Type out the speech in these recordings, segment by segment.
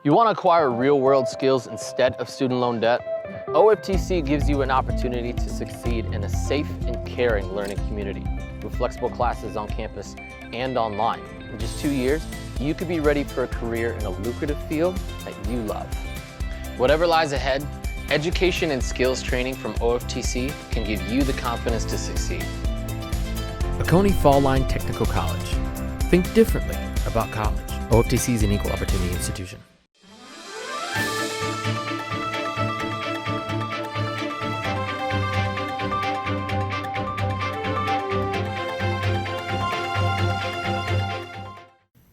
You want to acquire real-world skills instead of student loan debt? OFTC gives you an opportunity to succeed in a safe and caring learning community with flexible classes on campus and online. In just 2 years, you could be ready for a career in a lucrative field that you love. Whatever lies ahead, education and skills training from OFTC can give you the confidence to succeed. Oconee Fall Line Technical College. Think differently about college. OFTC is an equal opportunity institution.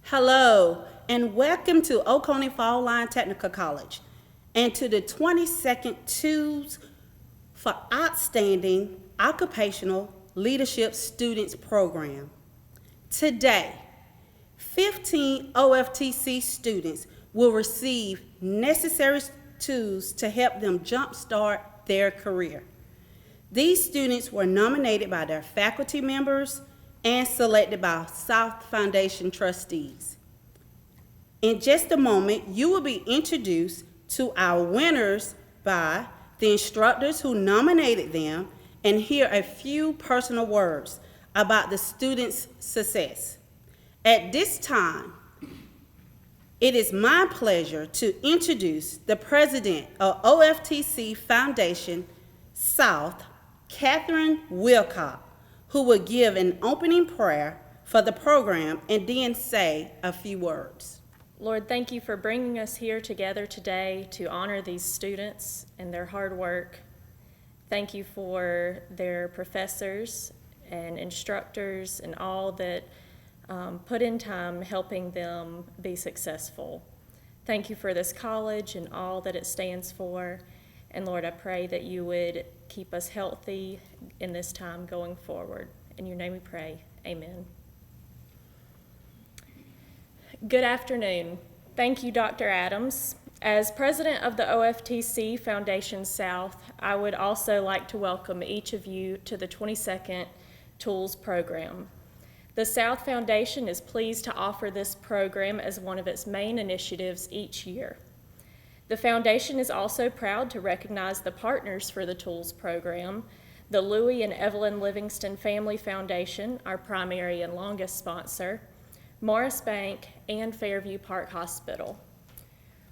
Hello, and welcome to Oconee Fall Line Technical College and to the 22nd Tools for Outstanding Occupational Leadership Students Program. Today, 15 OFTC students will receive necessary tools to help them jumpstart their career. These students were nominated by their faculty members and selected by South Foundation trustees. In just a moment, you will be introduced to our winners by the instructors who nominated them and hear a few personal words about the students' success. At this time, it is my pleasure to introduce the president of OFTC Foundation South, Catherine Wilcock, who will give an opening prayer for the program and then say a few words. Lord, thank you for bringing us here together today to honor these students and their hard work. Thank you for their professors and instructors and all that put in time helping them be successful. Thank you for this college and all that it stands for. And Lord, I pray that you would keep us healthy in this time going forward. In your name we pray, amen. Good afternoon. Thank you, Dr. Adams. As president of the OFTC Foundation South, I would also like to welcome each of you to the 22nd Tools program. The South Foundation is pleased to offer this program as one of its main initiatives each year. The Foundation is also proud to recognize the partners for the Tools program, the Louis and Evelyn Livingston Family Foundation, our primary and longest sponsor, Morris Bank, and Fairview Park Hospital.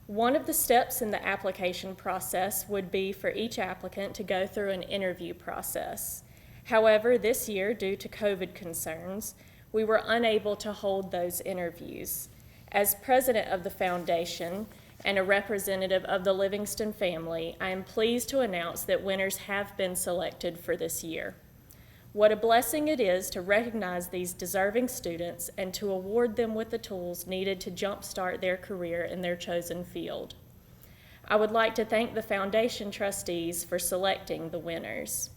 One of the steps in the application process would be for each applicant to go through an interview process. However, this year, due to COVID concerns, we were unable to hold those interviews. As president of the foundation and a representative of the Livingston family, I am pleased to announce that winners have been selected for this year. What a blessing it is to recognize these deserving students and to award them with the tools needed to jumpstart their career in their chosen field. I would like to thank the foundation trustees for selecting the winners.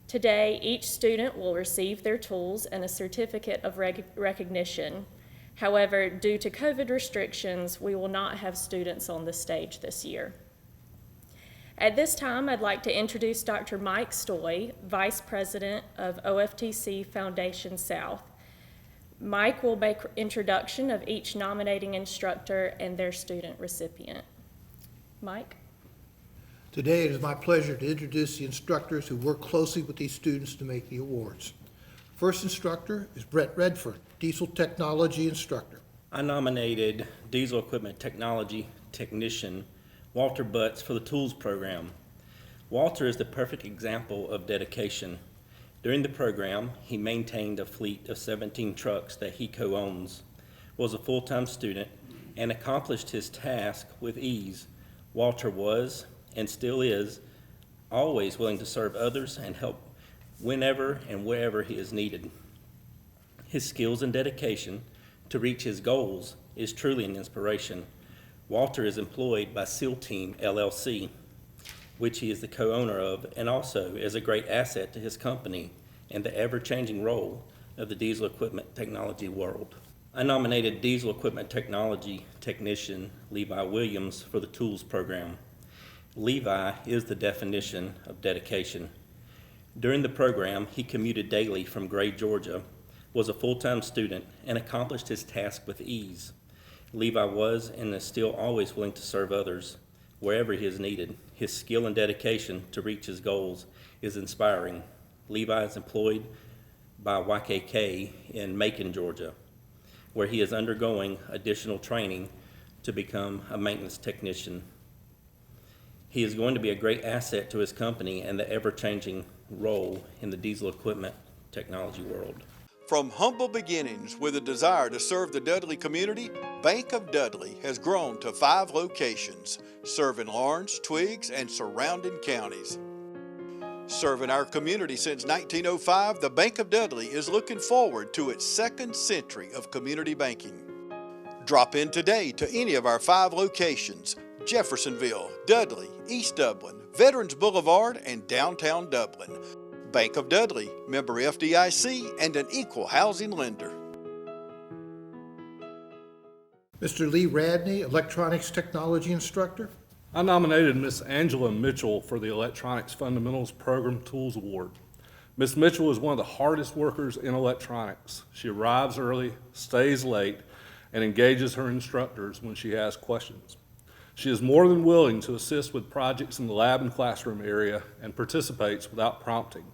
Today, each student will receive their tools and a certificate of recognition. However, due to COVID restrictions, we will not have students on the stage this year. At this time, I'd like to introduce Dr. Mike Stoy, Vice President of OFTC Foundation South. Mike will make introduction of each nominating instructor and their student recipient. Mike? Today, it is my pleasure to introduce the instructors who work closely with these students to make the awards. First instructor is Brett Redford, Diesel Technology Instructor. I nominated Diesel Equipment Technology Technician Walter Butts for the Tools program. Walter is the perfect example of dedication. During the program, he maintained a fleet of 17 trucks that he co-owns, was a full-time student, and accomplished his task with ease. Walter was, and still is, always willing to serve others and help whenever and wherever he is needed. His skills and dedication to reach his goals is truly an inspiration. Walter is employed by SEAL Team LLC, which he is the co-owner of, and also is a great asset to his company and the ever-changing role of the diesel equipment technology world. I nominated Diesel Equipment Technology Technician Levi Williams for the Tools program. Levi is the definition of dedication. During the program, he commuted daily from Gray, Georgia, was a full-time student, and accomplished his task with ease. Levi was and is still always willing to serve others wherever he is needed. His skill and dedication to reach his goals is inspiring. Levi is employed by YKK in Macon, Georgia, where he is undergoing additional training to become a maintenance technician. He is going to be a great asset to his company and the ever-changing role in the diesel equipment technology world. From humble beginnings with a desire to serve the Dudley community, Bank of Dudley has grown to 5 locations, serving Lawrence, Twiggs, and surrounding counties. Serving our community since 1905, the Bank of Dudley is looking forward to its 2nd century of community banking. Drop in today to any of our 5 locations: Jeffersonville, Dudley, East Dublin, Veterans Boulevard, and downtown Dublin. Bank of Dudley, member FDIC, and an equal housing lender. Mr. Lee Radney, electronics technology instructor. I nominated Miss Angela Mitchell for the Electronics Fundamentals Program Tools Award. Miss Mitchell is one of the hardest workers in electronics. She arrives early, stays late, and engages her instructors when she has questions. She is more than willing to assist with projects in the lab and classroom area and participates without prompting.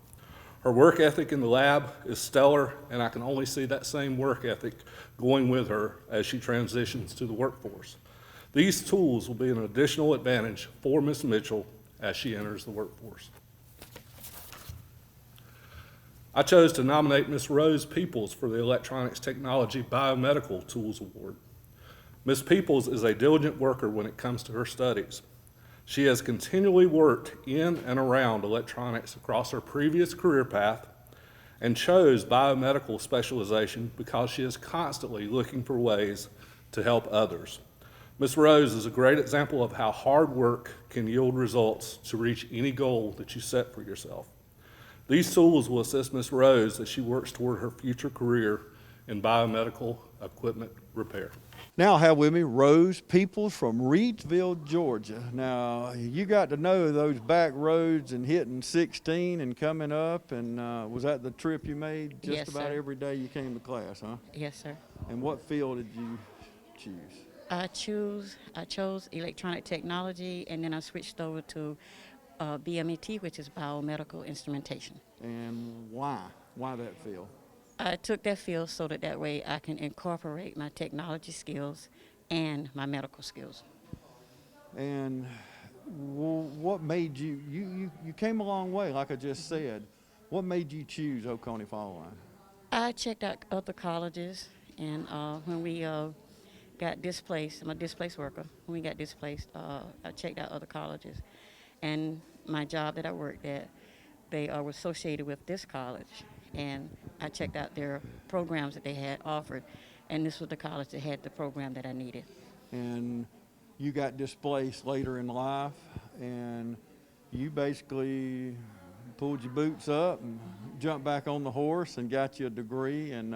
Her work ethic in the lab is stellar, and I can only see that same work ethic going with her as she transitions to the workforce. These tools will be an additional advantage for Ms. Mitchell as she enters the workforce. I chose to nominate Ms. Rose Peoples for the Electronics Technology Biomedical Tools Award. Ms. Peoples is a diligent worker when it comes to her studies. She has continually worked in and around electronics across her previous career path and chose biomedical specialization because she is constantly looking for ways to help others. Ms. Rose is a great example of how hard work can yield results to reach any goal that you set for yourself. These tools will assist Ms. Rose as she works toward her future career in biomedical equipment repair. Now I have with me Rose Peoples from Reedsville, Georgia. Now, you got to know those back roads and hitting 16 and coming up, and was that the trip you made just Yes, about sir. every day you came to class, huh? Yes, sir. And what field did you choose? I chose electronic technology, and then I switched over to BMET, which is biomedical instrumentation. And why? Why that field? I took that field so that way I can incorporate my technology skills and my medical skills. And what made you came a long way, like I just said. What made you choose Oconee Fall Line? I checked out other colleges, and when we got displaced, I'm a displaced worker. When we got displaced, I checked out other colleges. And my job that I worked at, they were associated with this college. And I checked out their programs that they had offered, and this was the college that had the program that I needed. And you got displaced later in life, and you basically pulled your boots up and jumped back on the horse and got you a degree. And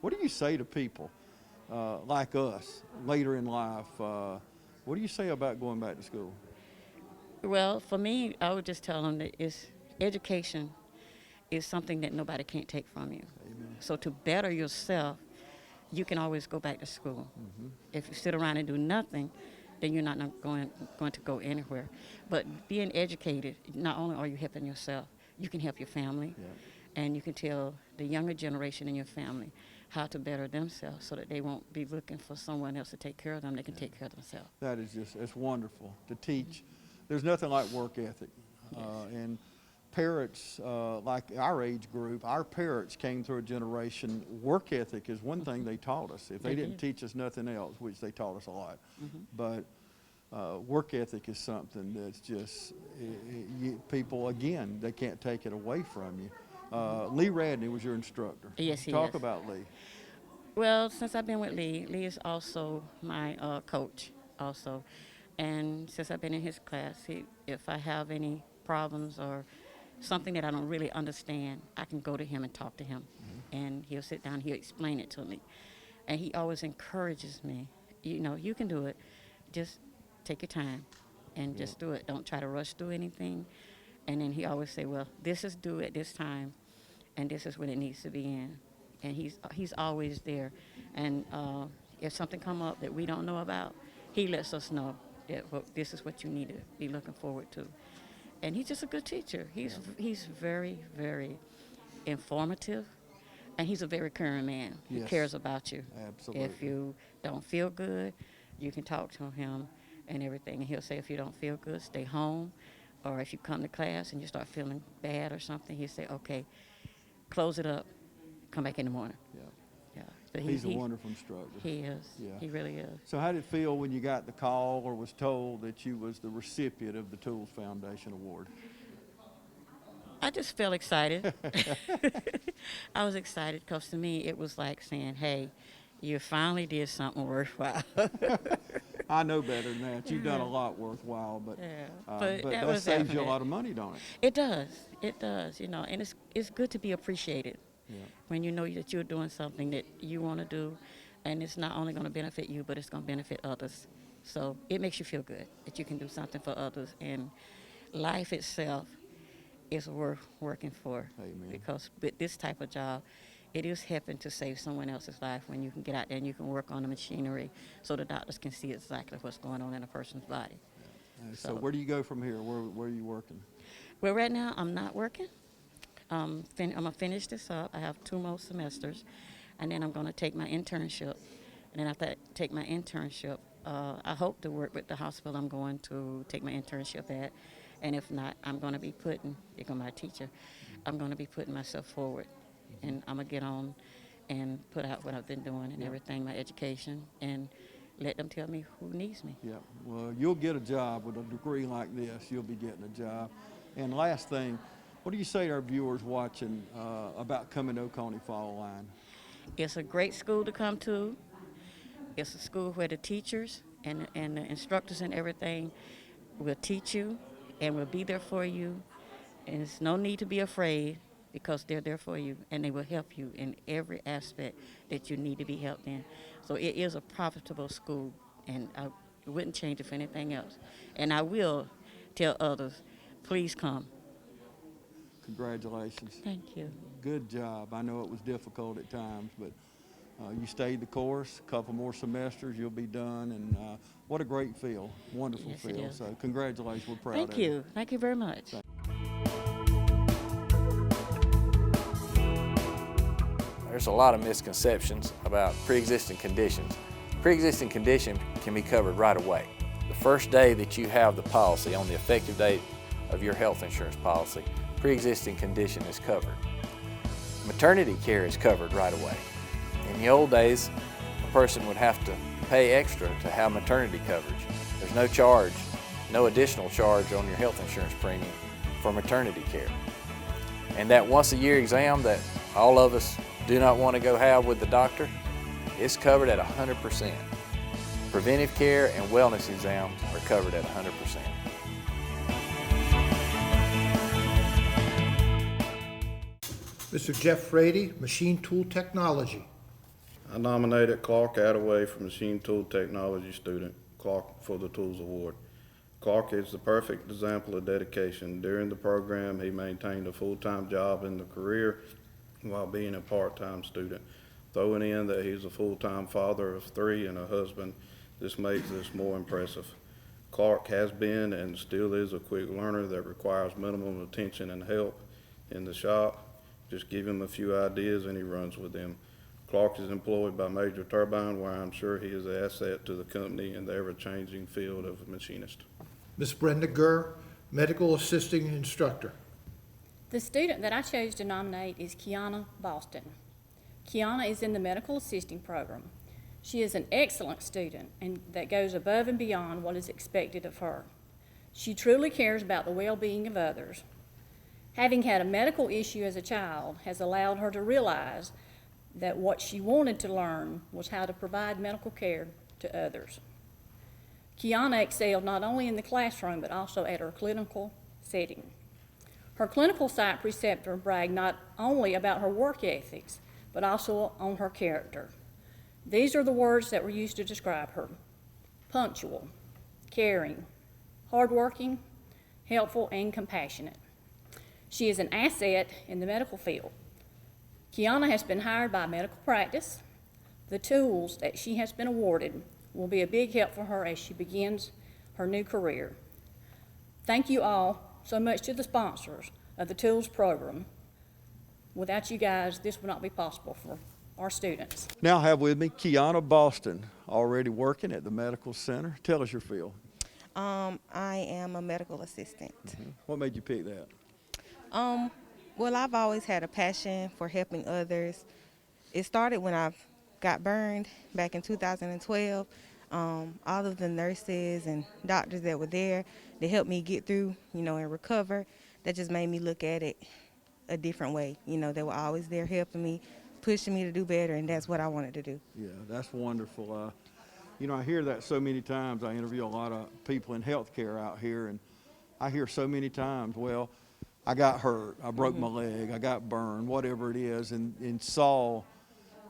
what do you say to people like us later in life? What do you say about going back to school? Well, for me, I would just tell them that education is something that nobody can't take from you. Amen. So to better yourself, you can always go back to school. Mm-hmm. If you sit around and do nothing, then you're not going to go anywhere. But being educated, not only are you helping yourself, you can help your family, and you can tell the younger generation in your family how to better themselves so that they won't be looking for someone else to take care of them. They can take care of themselves. That is it's wonderful to teach. There's nothing like work ethic. Yes. And parents, like our age group, our parents came through a generation. Work ethic is one thing they taught us. If they didn't teach us nothing else, which they taught us a lot, but work ethic is something that's just, people, again, they can't take it away from you. Lee Radney was your instructor. Yes, he Talk is. about Lee. Well, since I've been with Lee is also my coach also. And since I've been in his class, if I have any problems or something that I don't really understand, I can go to him and talk to him. And he'll sit down, he'll explain it to me. And he always encourages me, you can do it. Just take your time and just do it. Don't try to rush through anything. And then he always say, well, this is due at this time, and this is when it needs to be in. And he's always there. And If something come up that we don't know about, he lets us know that this is what you need to be looking forward to. And he's just a good teacher. He's very, very informative, and he's a very caring man. He Yes. cares about you. Absolutely. If you don't feel good, you can talk to him and everything. And he'll say, if you don't feel good, stay home. Or if you come to class and you start feeling bad or something, he'll say, okay, close it up, come back in the morning. Yeah. Yeah. But He's a wonderful instructor. He is. Yeah. He really is. So how did it feel when you got the call or was told that you was the recipient of the Tools Foundation Award? I just felt excited. I was excited because to me it was like saying, hey, you finally did something worthwhile. I know better than that. You've done a lot worthwhile, but But but that that was saves you a definite. lot of money, don't it? It does. It does, you know, and it's good to be appreciated Yeah. when you know that you're doing something that you want to do, and it's not only going to benefit you, but it's going to benefit others. So it makes you feel good that you can do something for others, and life itself is worth working for. Amen. Because with this type of job, it is helping to save someone else's life when you can get out there and you can work on the machinery so the doctors can see exactly what's going on in a person's body. So where do you go from here? Where are you working? Well, right now I'm not working. I'm going to finish this up. I have 2 more semesters, and then I'm going to take my internship. And then after I take my internship, I hope to work with the hospital I'm going to take my internship at. And if not, I'm going to be become my teacher, I'm going to be putting myself forward. And I'm going to get on and put out what I've been doing and everything, my education, and let them tell me who needs me. Yeah, well, you'll get a job with a degree like this. You'll be getting a job. And last thing, what do you say to our viewers watching about coming to Oconee Fall Line? It's a great school to come to. It's a school where the teachers and the instructors and everything will teach you and will be there for you. And there's no need to be afraid because they're there for you and they will help you in every aspect that you need to be helped in. So it is a profitable school, and I wouldn't change it for anything else. And I will tell others, please come. Congratulations. Thank you. Good job. I know it was difficult at times, but you stayed the course. A couple more semesters, you'll be done. And what a great field. Wonderful Yes, it field. is. So congratulations. We're proud of Thank you. you. Thank you very much. There's a lot of misconceptions about pre-existing conditions. Pre-existing condition can be covered right away. The first day that you have the policy, on the effective date of your health insurance policy, pre-existing condition is covered. Maternity care is covered right away. In the old days, a person would have to pay extra to have maternity coverage. There's no charge, no additional charge on your health insurance premium for maternity care. And that once a year exam that all of us do not want to go have with the doctor, it's covered at 100%. Preventive care and wellness exams are covered at 100%. Mr. Jeff Frady, Machine Tool Technology. I nominated Clark Attaway for Machine Tool Technology student, Clark for the Tools Award. Clark is the perfect example of dedication. During the program, he maintained a full-time job in the career while being a part-time student. Throwing in that he's a full-time father of 3 and a husband, this makes this more impressive. Clark has been and still is a quick learner that requires minimum attention and help in the shop. Just give him a few ideas and he runs with them. Clark is employed by Major Turbine, where I'm sure he is an asset to the company in the ever-changing field of machinist. Ms. Brenda Gurr, Medical Assisting Instructor. The student that I chose to nominate is Kiana Boston. Kiana is in the medical assisting program. She is an excellent student and that goes above and beyond what is expected of her. She truly cares about the well-being of others. Having had a medical issue as a child has allowed her to realize that what she wanted to learn was how to provide medical care to others. Kiana excelled not only in the classroom but also at her clinical setting. Her clinical site preceptor bragged not only about her work ethics but also on her character. These are the words that were used to describe her: punctual, caring, hardworking, helpful, and compassionate. She is an asset in the medical field. Kiana has been hired by medical practice, The tools that she has been awarded will be a big help for her as she begins her new career. Thank you all so much to the sponsors of the Tools program. Without you guys, this would not be possible for our students. Now I have with me Kiana Boston, already working at the medical center. Tell us your field. I am a medical assistant. What made you pick that? Well, I've always had a passion for helping others. It started when I got burned back in 2012. All of the nurses and doctors that were there, they helped me get through, and recover. That just made me look at it a different way. They were always there helping me, pushing me to do better, and that's what I wanted to do. Yeah, that's wonderful. I hear that so many times. I interview a lot of people in healthcare out here, and I hear so many times, well, I got hurt, I broke my leg, I got burned, whatever it is, and saw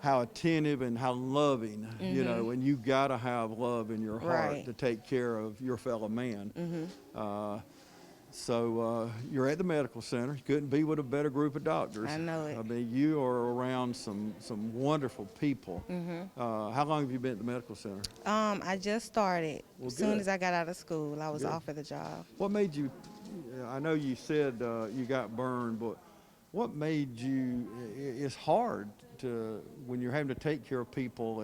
how attentive and how loving, and you got to have love in your heart to take care of your fellow man. So you're at the medical center. You couldn't be with a better group of doctors. I know it. I mean, you are around some wonderful people. How long have you been at the medical center? I just started. Well, as soon good. as I got out of school, I was Good. offered the job. What made you, I know you said you got burned, but what made you, it's hard to, when you're having to take care of people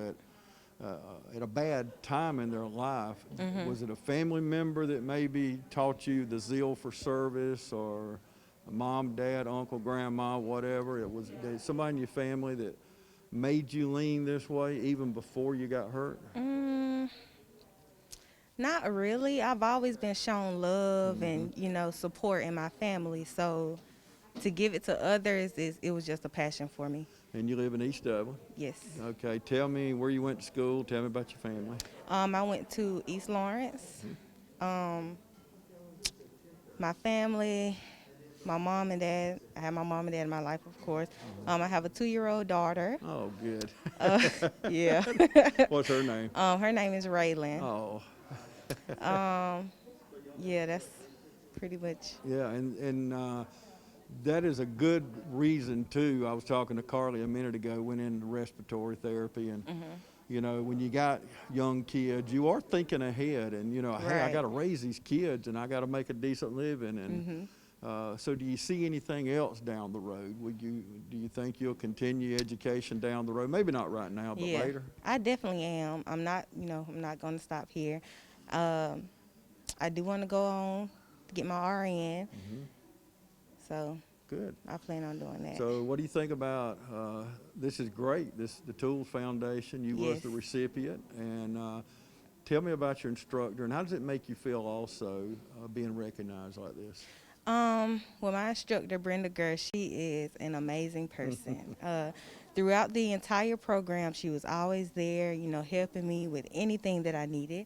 at a bad time in their life. Was it a family member that maybe taught you the zeal for service, or a mom, dad, uncle, grandma, whatever? Was there somebody in your family that made you lean this way even before you got hurt? Not really. I've always been shown love and, support in my family. So to give it to others, it was just a passion for me. And you live in East Dublin? Yes. Okay, tell me where you went to school. Tell me about your family. I went to East Lawrence. My family, my mom and dad. I have my mom and dad in my life, of course. I have a 2-year-old daughter. Oh, good. Yeah. What's her name? Her name is Raylan. Oh. Yeah, that's pretty much. Yeah, and that is a good reason, too. I was talking to Carly a minute ago, went into respiratory therapy, and, when you got young kids, you are thinking ahead, and, hey, I got to raise these kids, and I got to make a decent living. And so do you see anything else down the road? Do you think you'll continue education down the road? Maybe not right now, but later? I definitely am. I'm not going to stop here. I do want to go on to get my RN. So good. I plan on doing that. So what do you think about, this is great, the Tools Foundation, you was the recipient, and tell me about your instructor, and how does it make you feel also being recognized like this? Well, my instructor, Brenda Gurr, she is an amazing person. Throughout the entire program, she was always there, helping me with anything that I needed.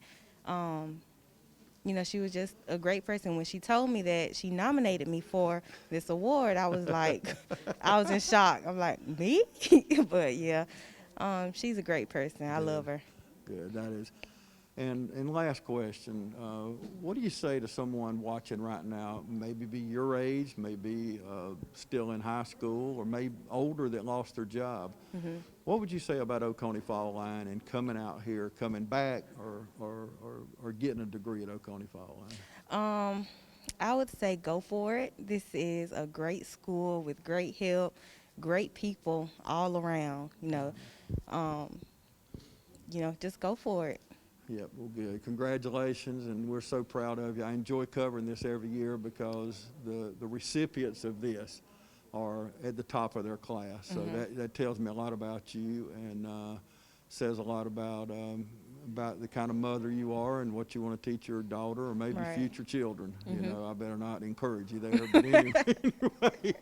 She was just a great person. When she told me that she nominated me for this award, I was like, I was in shock. I'm like, me? But yeah, she's a great person. I love her. Good, that is. And last question, what do you say to someone watching right now, maybe be your age, maybe still in high school, or maybe older, that lost their job? What would you say about Oconee Fall Line and coming out here, coming back, or getting a degree at Oconee Fall Line? I would say go for it. This is a great school with great help, great people all around. Just go for it. Yep, well, good. Congratulations, and we're so proud of you. I enjoy covering this every year because the recipients of this are at the top of their class. So that tells me a lot about you, and says a lot about the kind of mother you are and what you want to teach your daughter or maybe future children. I better not encourage you there, but anyway.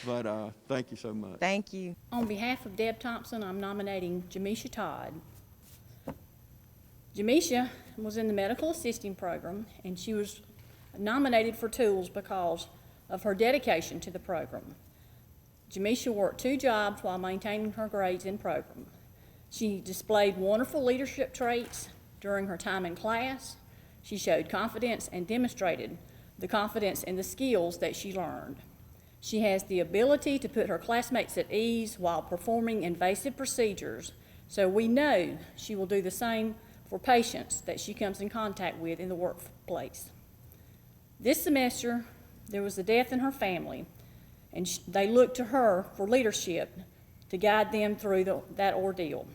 But thank you so much. Thank you. On behalf of Deb Thompson, I'm nominating Jamisha Todd. Jamisha was in the medical assisting program, and she was nominated for Tools because of her dedication to the program. Jamisha worked 2 jobs while maintaining her grades in program. She displayed wonderful leadership traits during her time in class. She showed confidence and demonstrated the confidence and the skills that she learned. She has the ability to put her classmates at ease while performing invasive procedures So we know she will do the same for patients that she comes in contact with in the workplace. This semester, there was a death in her family, and they looked to her for leadership to guide them through that ordeal.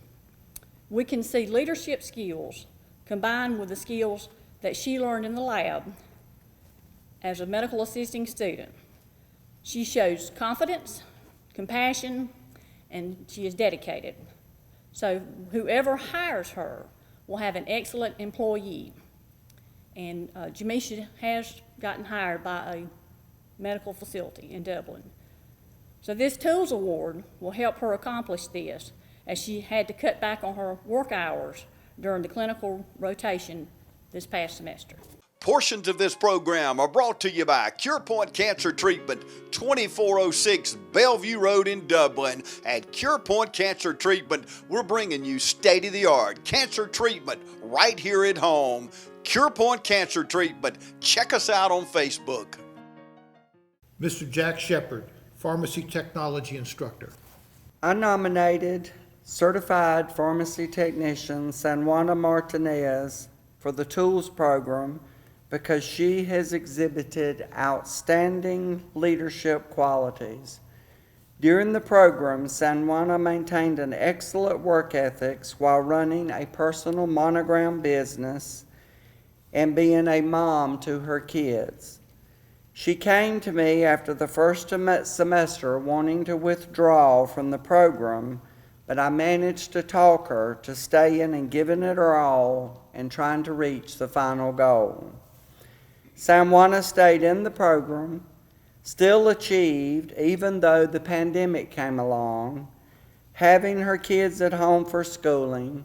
We can see leadership skills combined with the skills that she learned in the lab as a medical assisting student. She shows confidence, compassion, and she is dedicated. So whoever hires her will have an excellent employee. And Jamisha has gotten hired by a medical facility in Dublin. So this Tools Award will help her accomplish this, as she had to cut back on her work hours during the clinical rotation this past semester. Portions of this program are brought to you by CurePoint Cancer Treatment, 2406 Bellevue Road in Dublin. At CurePoint Cancer Treatment, we're bringing you state-of-the-art cancer treatment right here at home. CurePoint Cancer Treatment. Check us out on Facebook. Mr. Jack Shepard, Pharmacy Technology Instructor. I nominated Certified Pharmacy Technician Sanjuana Martinez for the Tools Program because she has exhibited outstanding leadership qualities. During the program, Sanjuana maintained an excellent work ethics while running a personal monogram business and being a mom to her kids. She came to me after the first semester wanting to withdraw from the program, but I managed to talk her to staying and giving it her all and trying to reach the final goal. Sanjuana stayed in the program, still achieved even though the pandemic came along, having her kids at home for schooling,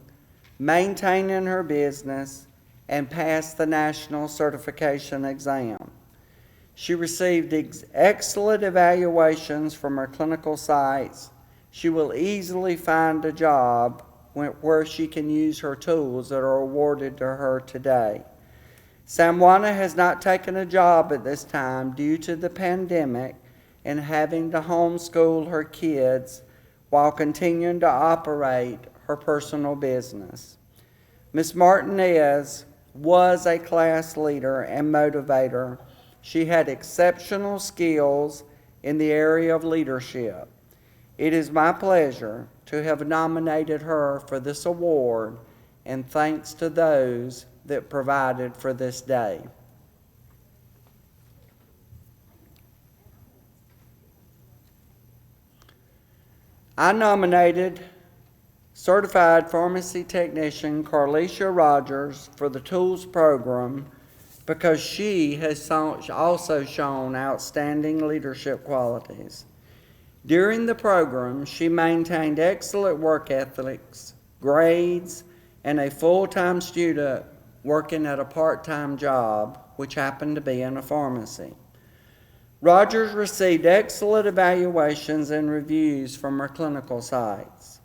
maintaining her business, and passed the national certification exam. She received excellent evaluations from her clinical sites. She will easily find a job where she can use her tools that are awarded to her today. Sanjuana has not taken a job at this time due to the pandemic and having to homeschool her kids while continuing to operate her personal business. Ms. Martinez was a class leader and motivator. She had exceptional skills in the area of leadership. It is my pleasure to have nominated her for this award, and thanks to those that provided for this day. I nominated Certified Pharmacy Technician Carlicia Rogers for the Tools Program because she has also shown outstanding leadership qualities. During the program, she maintained excellent work ethics, grades, and a full-time student working at a part-time job, which happened to be in a pharmacy. Rogers received excellent evaluations and reviews from her clinical sites.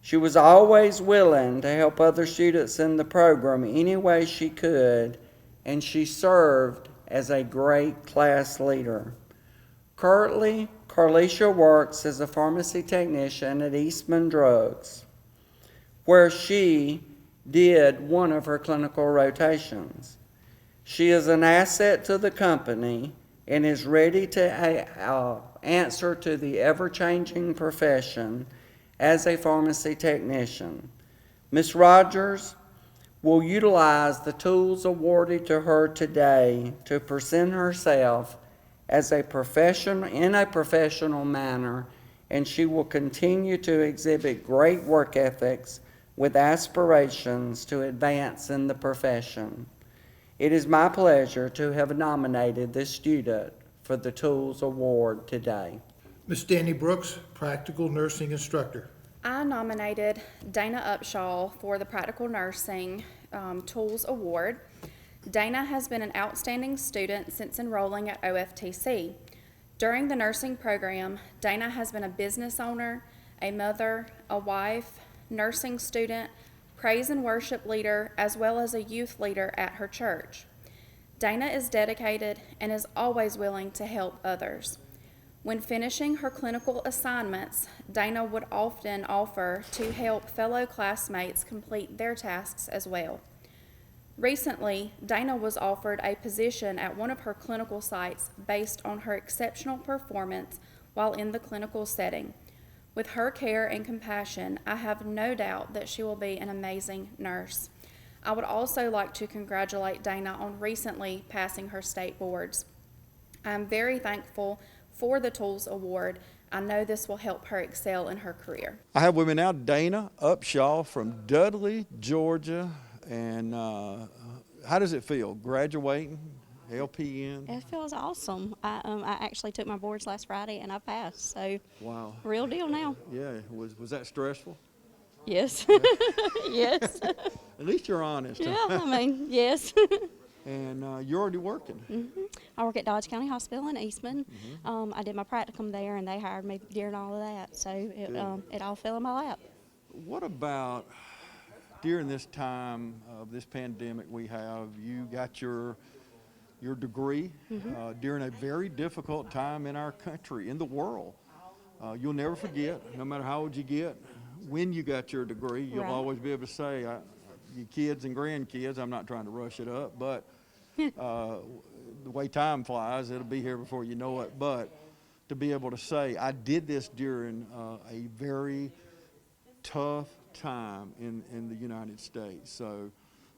She was always willing to help other students in the program any way she could, and she served as a great class leader. Currently, Carlicia works as a pharmacy technician at Eastman Drugs, where she did one of her clinical rotations. She is an asset to the company and is ready to answer to the ever-changing profession as a pharmacy technician. Ms. Rogers will utilize the tools awarded to her today to present herself as in a professional manner, and she will continue to exhibit great work ethics with aspirations to advance in the profession. It is my pleasure to have nominated this student for the Tools Award today. Ms. Danny Brooks, Practical Nursing Instructor. I nominated Dana Upshaw for the Practical Nursing Tools Award. Dana has been an outstanding student since enrolling at OFTC. During the nursing program, Dana has been a business owner, a mother, a wife, nursing student, praise and worship leader, as well as a youth leader at her church. Dana is dedicated and is always willing to help others. When finishing her clinical assignments, Dana would often offer to help fellow classmates complete their tasks as well. Recently, Dana was offered a position at one of her clinical sites based on her exceptional performance while in the clinical setting. With her care and compassion, I have no doubt that she will be an amazing nurse. I would also like to congratulate Dana on recently passing her state boards. I am very thankful for the Tools Award. I know this will help her excel in her career. I have with me now Dana Upshaw from Dudley, Georgia. And how does it feel, graduating, LPN? It feels awesome. I actually took my boards last Friday and I passed, so Wow. real deal now. Yeah, was that stressful? Yes. Yes. At least you're honest. Yeah, I mean, yes. And you're already working. Mm-hmm. I work at Dodge County Hospital in Eastman. I did my practicum there, and they hired me during all of that, so it all fell in my lap. What about during this time of this pandemic we have, you got your degree during a very difficult time in our country, in the world. You'll never forget, no matter how old you get, when you got your degree, you'll always be able to say, your kids and grandkids, I'm not trying to rush it up, but the way time flies, it'll be here before you know it. But to be able to say, I did this during a very tough time in the United States. So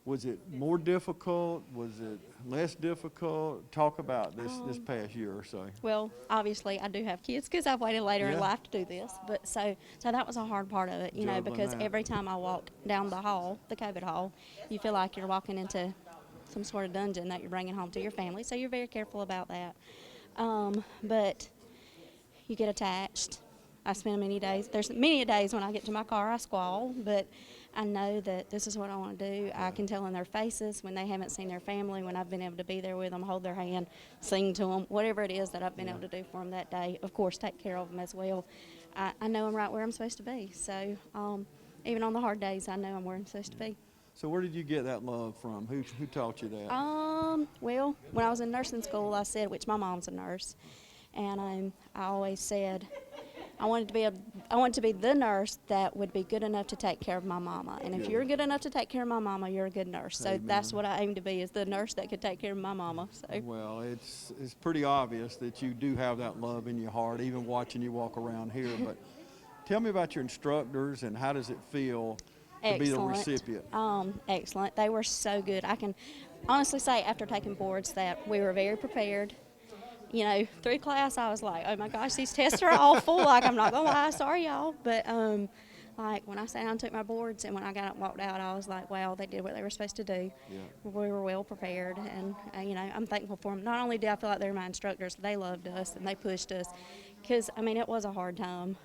was it more difficult? Was it less difficult? Talk about this past year or so. Well, obviously I do have kids because I've waited later in life to do this, but so that was a hard part of it, you know, because every time I walk down the hall, the COVID hall, you feel like you're walking into some sort of dungeon that you're bringing home to your family, so you're very careful about that. But you get attached. I spend many days, there's many days when I get to my car, I squall, but I know that this is what I want to do. I can tell in their faces when they haven't seen their family, when I've been able to be there with them, hold their hand, sing to them, whatever it is that I've been able to do for them that day. Of course, take care of them as well. I know I'm right where I'm supposed to be. So even on the hard days, I know I'm where I'm supposed to be. So where did you get that love from? Who taught you that? Well, when I was in nursing school, I said, which my mom's a nurse, and I always said, I wanted to be the nurse that would be good enough to take care of my mama. And if you're good enough to take care of my mama, you're a good nurse. So that's what I aim to be, is the nurse that could take care of my mama. So. Well, it's pretty obvious that you do have that love in your heart, even watching you walk around here. But tell me about your instructors and how does it feel to be the recipient? Excellent. They were so good. I can honestly say after taking boards that we were very prepared. You know, through class, I was like, oh my gosh, these tests are awful. Like, I'm not going to lie, sorry, y'all. But, like, when I sat down and took my boards and when I got up and walked out, I was like, wow, they did what they were supposed to do. Yeah. We were well prepared. And, you know, I'm thankful for them. Not only did I feel like they were my instructors, they loved us and they pushed us. Because, I mean, it was a hard time.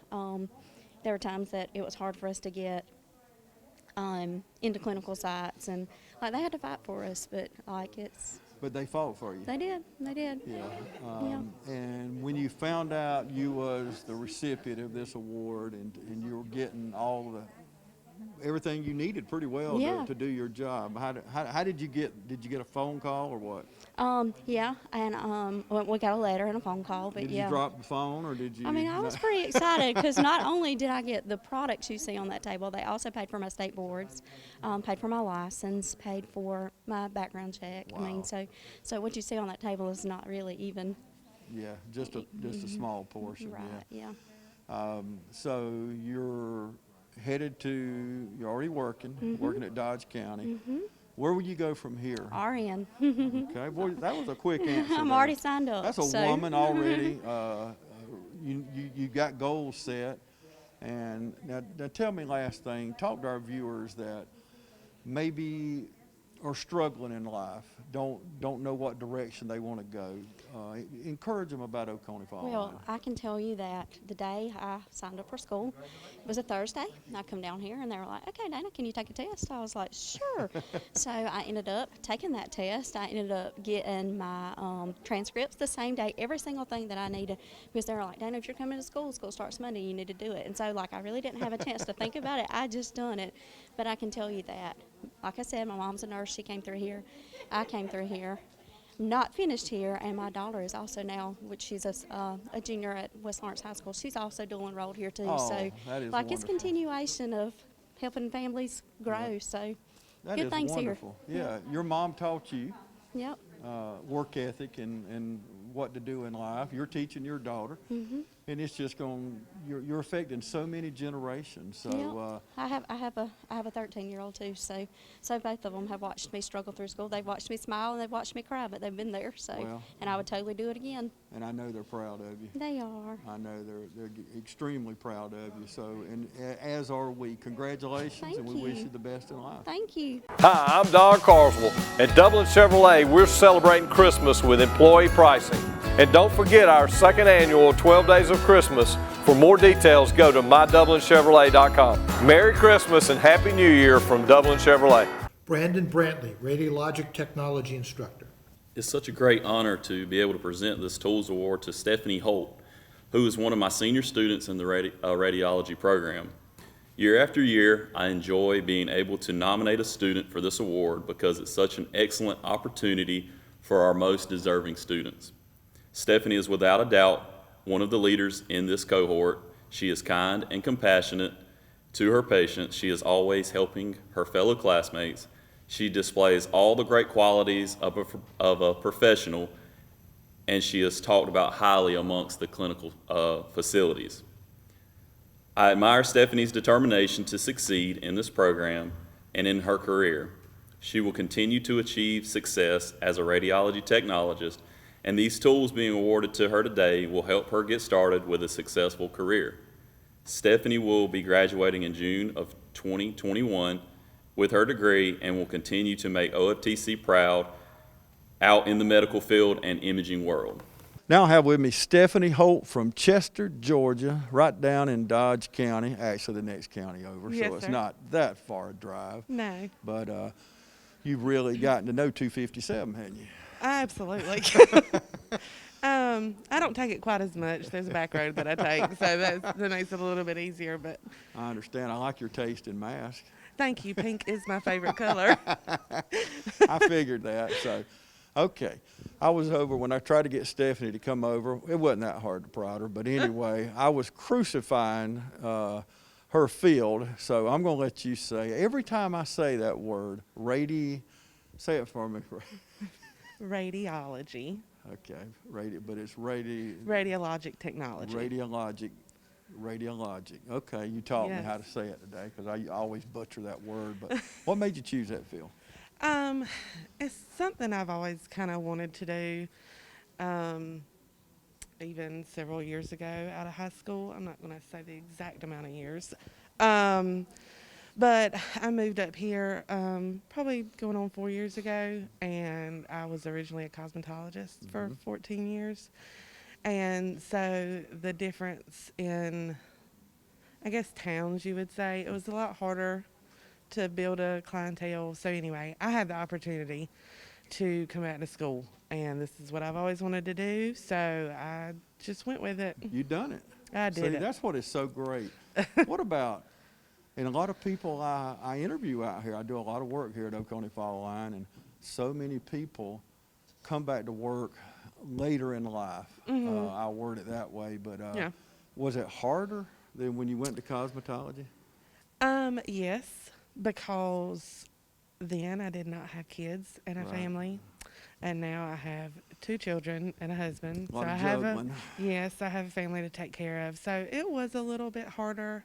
There were times that it was hard for us to get into clinical sites. And, like, they had to fight for us. But, like, But they fought for you. They did. Yeah. And when you found out you was the recipient of this award and you were getting everything you needed pretty well to do your job, how did you get a phone call or what? Yeah, and we got a letter and a phone call. But did you drop the phone or did you? I mean, I was pretty excited because not only did I get the products you see on that table, they also paid for my state boards, paid for my license, paid for my background check. Wow. I mean, so what you see on that table is not really even. Yeah, just a small portion. Right. Yeah. So you're you're already working at Dodge County. Where will you go from here? RN. Okay, boy, that was a quick answer. I'm already signed up. That's a woman already. You got goals set. And now tell me last thing, talk to our viewers that maybe are struggling in life, don't know what direction they want to go. Encourage them about Oconee Fall. Well, I can tell you that the day I signed up for school, it was a Thursday. I come down here and they were like, okay, Dana, can you take a test? I was like, sure. So I ended up taking that test. I ended up getting my transcripts the same day, every single thing that I needed, because they were like, Dana, if you're coming to school starts Monday, you need to do it. And so, like, I really didn't have a chance to think about it. I just done it. But I can tell you that, like I said, my mom's a nurse. She came through here. I came through here. not finished here, and my daughter is also now, which she's a junior at West Lawrence High School. She's also dual enrolled here too. Oh, So that is like it's wonderful. continuation of helping families grow. So That good is things wonderful. Yeah, your mom taught you here. Yep. work ethic and what to do in life. You're teaching your daughter, and it's just you're affecting so many generations. So Yep. I have a 13-year-old too. So both of them have watched me struggle through school. They've watched me smile and they've watched me cry, but they've been there. So Well, and I would totally do it again. and I know they're proud of you. They are. I know they're extremely proud of you. So, and as are we. Congratulations, Thank and we wish you. you the best in life. Thank you. Hi, I'm Don Carswell. At Dublin Chevrolet, we're celebrating Christmas with employee pricing. And don't forget our second annual 12 Days of Christmas. For more details, go to mydublinchevrolet.com. Merry Christmas and Happy New Year from Dublin Chevrolet. Brandon Brantley, Radiologic Technology Instructor. It's such a great honor to be able to present this Tools Award to Stephanie Holt, who is one of my senior students in the radiology program. Year after year, I enjoy being able to nominate a student for this award because it's such an excellent opportunity for our most deserving students. Stephanie is without a doubt one of the leaders in this cohort. She is kind and compassionate to her patients. She is always helping her fellow classmates. She displays all the great qualities of a professional, and she is talked about highly amongst the clinical facilities. I admire Stephanie's determination to succeed in this program and in her career. She will continue to achieve success as a radiology technologist, and these tools being awarded to her today will help her get started with a successful career. Stephanie will be graduating in June of 2021 with her degree and will continue to make OFTC proud out in the medical field and imaging world. Now I have with me Stephanie Holt from Chester, Georgia, right down in Dodge County, actually the next county over, Yes, so it's sir. not that far a drive. No. But you've really gotten to know 257, haven't you? Absolutely. I don't take it quite as much. There's a back road that I take, so that makes it a little bit easier. But I understand. I like your taste in masks. thank you. Pink is my favorite color. I figured that. So, okay. I was over when I tried to get Stephanie to come over. It wasn't that hard to prod her, but anyway, I was crucifying her field. So I'm going to let you say, every time I say that word, say it for me. Radiology. Okay, but it's Radiologic technology. Radiologic. Okay, you taught me Yes. how to say it today because I always butcher that word. But what made you choose that field? It's something I've always kind of wanted to do. Even several years ago out of high school. I'm not going to say the exact amount of years. But I moved up here probably going on 4 years ago, and I was originally a cosmetologist for 14 years. And so the difference in, I guess, towns, you would say, it was a lot harder to build a clientele. So anyway, I had the opportunity to come back to school, and this is what I've always wanted to do, so I just went with it. You done it. I did See, it. that's what is so great. What about, and a lot of people I interview out here, I do a lot of work here at Oconee Fall Line, and so many people come back to work later in life. I'll word it that way, but Yeah. was it harder than when you went to cosmetology? Yes, because then I did not have kids and a Right. family, and now I have 2 children and a husband. A lot so of I have juggling. yes, I have a family to take care of. So it was a little bit harder.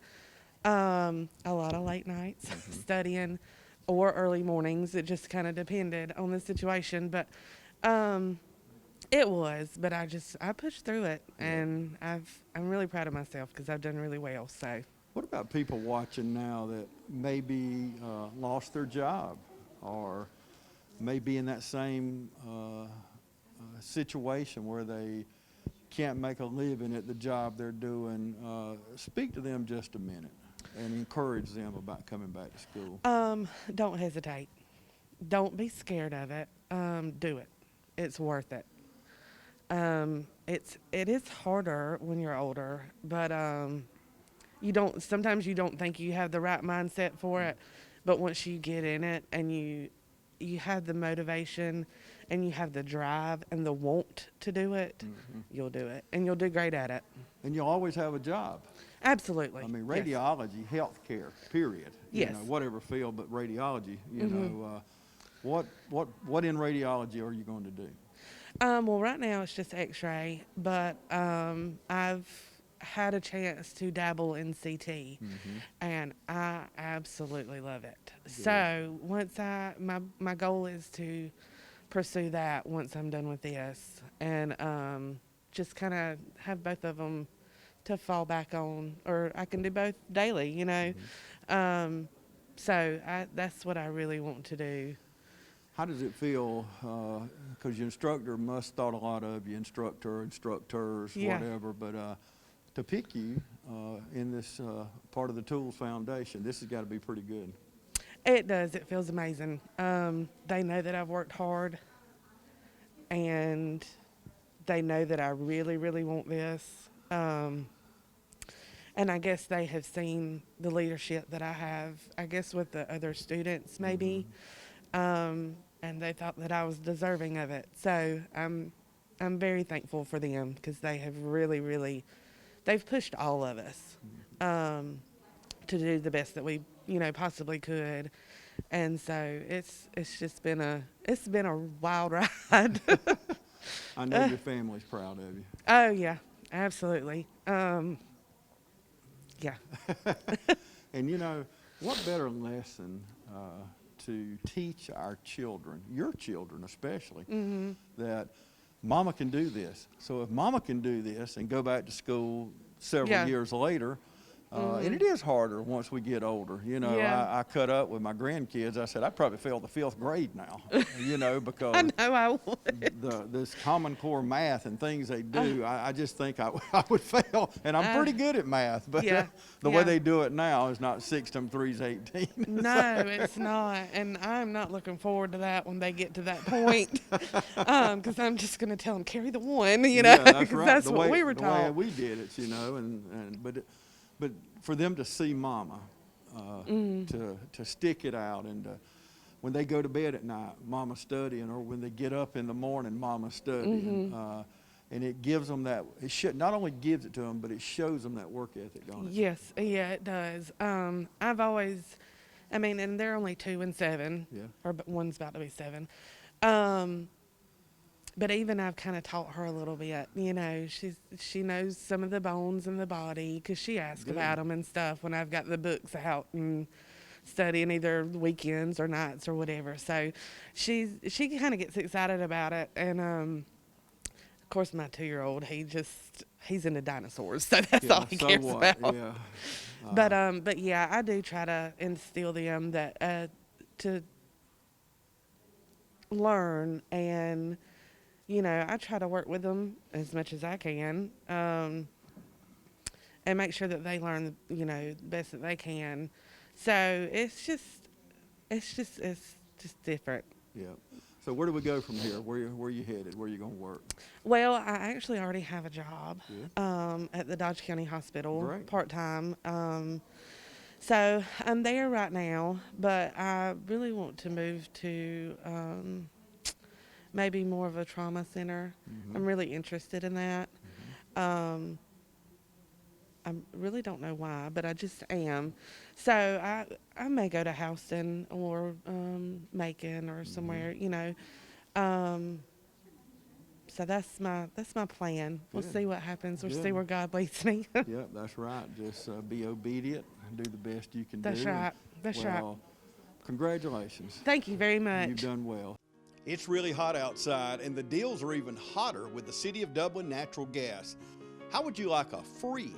A lot of late nights studying, or early mornings. It just kind of depended on the situation, but it was. But I pushed through it, and I'm really proud of myself because I've done really well. So. What about people watching now that maybe lost their job or may be in that same situation where they can't make a living at the job they're doing? Speak to them just a minute and encourage them about coming back to school. Don't hesitate. Don't be scared of it. Do it. It's worth it. It is harder when you're older, but sometimes you don't think you have the right mindset for it, but once you get in it and you have the motivation and you have the drive and the want to do it, you'll do it, and you'll do great at it. And you'll always have a job. Absolutely. I mean, Yes. radiology, healthcare, period. Yes. You know, whatever field, but radiology, you know, what in radiology are you going to do? Well, right now it's just X-ray, but I've had a chance to dabble in CT, and I absolutely love it. So once my goal is to pursue that once I'm done with this, and just kind of have both of them to fall back on, or I can do both daily, you know. So that's what I really want to do. How does it feel, because your instructor must thought a lot of you, instructors, Yeah. whatever, but to pick you in this part of the Tools Foundation, this has got to be pretty good. It does. It feels amazing. They know that I've worked hard, and they know that I really, really want this. And I guess they have seen the leadership that I have, I guess with the other students maybe, and they thought that I was deserving of it. So I'm very thankful for them, because they have really, really, they've pushed all of us to do the best that we, you know, possibly could. And so it's just been a wild ride. I know your family's proud of you. Oh yeah, absolutely. Yeah. And you know, what better lesson to teach our children, your children especially, that mama can do this. So if mama can do this and go back to school several years later, and it is harder once we get older. You know, I cut up with my grandkids. I said, I probably failed the 5th grade now, you know, because I know I would. This Common Core math and things they do, I just think I would fail. And I'm pretty good at math, but the way they do it now is not 6 times 3 is 18. No, it's not. And I'm not looking forward to that when they get to that point, because I'm just going to tell them, carry the 1, you know, because that's what we were taught. The way we did it, you know, but for them to see mama, to stick it out, and when they go to bed at night, mama studying, or when they get up in the morning, mama studying, and it gives them that, not only gives it to them, but it shows them that work ethic, don't it? Yes, yeah, it does. I've always, I mean, and they're only 2 and 7, or one's about to be 7. But even I've kind of taught her a little bit, you know, she knows some of the bones in the body, because she asks about them and stuff when I've got the books out and studying either weekends or nights or whatever. So she kind of gets excited about it. And of course my 2-year-old, he's into dinosaurs, so that's all he cares about. Yeah. But yeah, I do try to instill them that to learn, and you know, I try to work with them as much as I can, and make sure that they learn, you know, the best that they can. So it's just different. Yeah. So where do we go from here? Where are you headed? Where are you going to work? Well, I actually already have a job at the Dodge County Hospital, part-time. So I'm there right now, but I really want to move to maybe more of a trauma center. I'm really interested in that. I really don't know why, but I just am. So I may go to Houston or Macon or somewhere, you know. So that's my plan. We'll see what happens. We'll see where God leads me. Yep, that's right. Just be obedient and do the best you can do. That's right. That's right. Congratulations. Thank you very much. You've done well. It's really hot outside, and the deals are even hotter with the City of Dublin Natural Gas. How would you like a free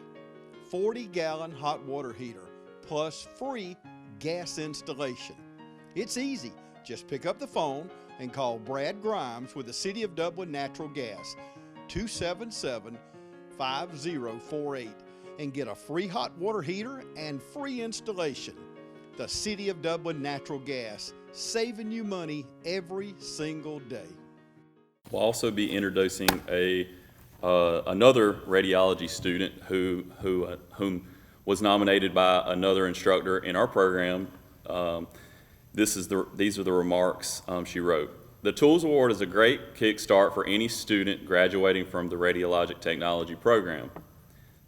40-gallon hot water heater plus free gas installation? It's easy. Just pick up the phone and call Brad Grimes with the City of Dublin Natural Gas, 277-5048, and get a free hot water heater and free installation. The City of Dublin Natural Gas, saving you money every single day. We'll also be introducing another radiology student whom was nominated by another instructor in our program. These are the remarks she wrote. The Tools Award is a great kickstart for any student graduating from the Radiologic Technology program.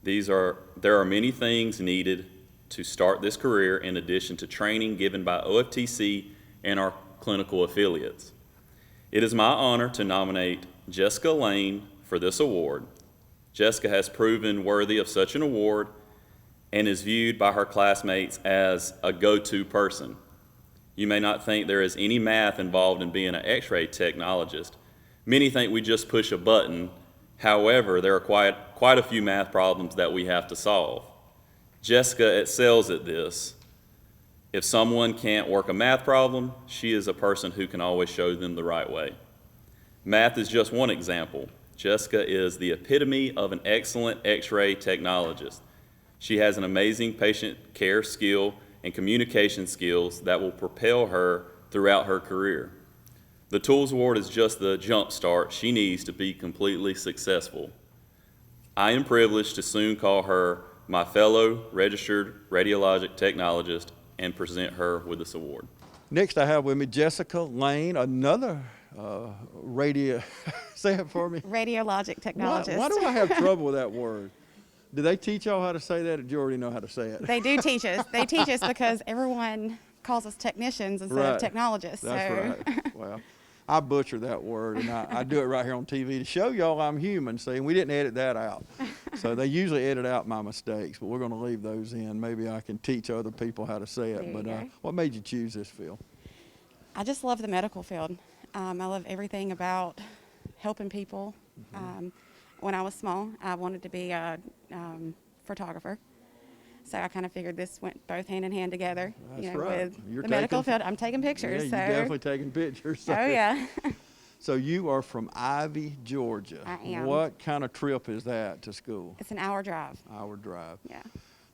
There are many things needed to start this career in addition to training given by OFTC and our clinical affiliates. It is my honor to nominate Jessica Lane for this award. Jessica has proven worthy of such an award and is viewed by her classmates as a go-to person. You may not think there is any math involved in being an X-ray technologist. Many think we just push a button. However, there are quite a few math problems that we have to solve. Jessica excels at this. If someone can't work a math problem, she is a person who can always show them the right way. Math is just one example. Jessica is the epitome of an excellent X-ray technologist. She has an amazing patient care skill and communication skills that will propel her throughout her career. The Tools Award is just the jump start she needs to be completely successful. I am privileged to soon call her my fellow registered radiologic technologist and present her with this award. Next I have with me Jessica Lane, another say it for me. Radiologic technologist. Why do I have trouble with that word? Do they teach y'all how to say that, or do you already know how to say it? They do teach us. They teach us because everyone calls us technicians instead of technologists. That's right. Well, I butcher that word, and I do it right here on TV to show y'all I'm human, see, and we didn't edit that out. So they usually edit out my mistakes, but we're going to leave those in. Maybe I can teach other people how to say it. But what made you choose this field? I just love the medical field. I love everything about helping people. When I was small, I wanted to be a photographer. So I kind of figured this went both hand in hand together. That's you know, right. with You're the medical field, I'm taking pictures. Yeah, you're definitely taking pictures. So. Oh, yeah. So you are from Ivy, Georgia. I am. What kind of trip is that to school? It's an hour drive. Hour drive. Yeah.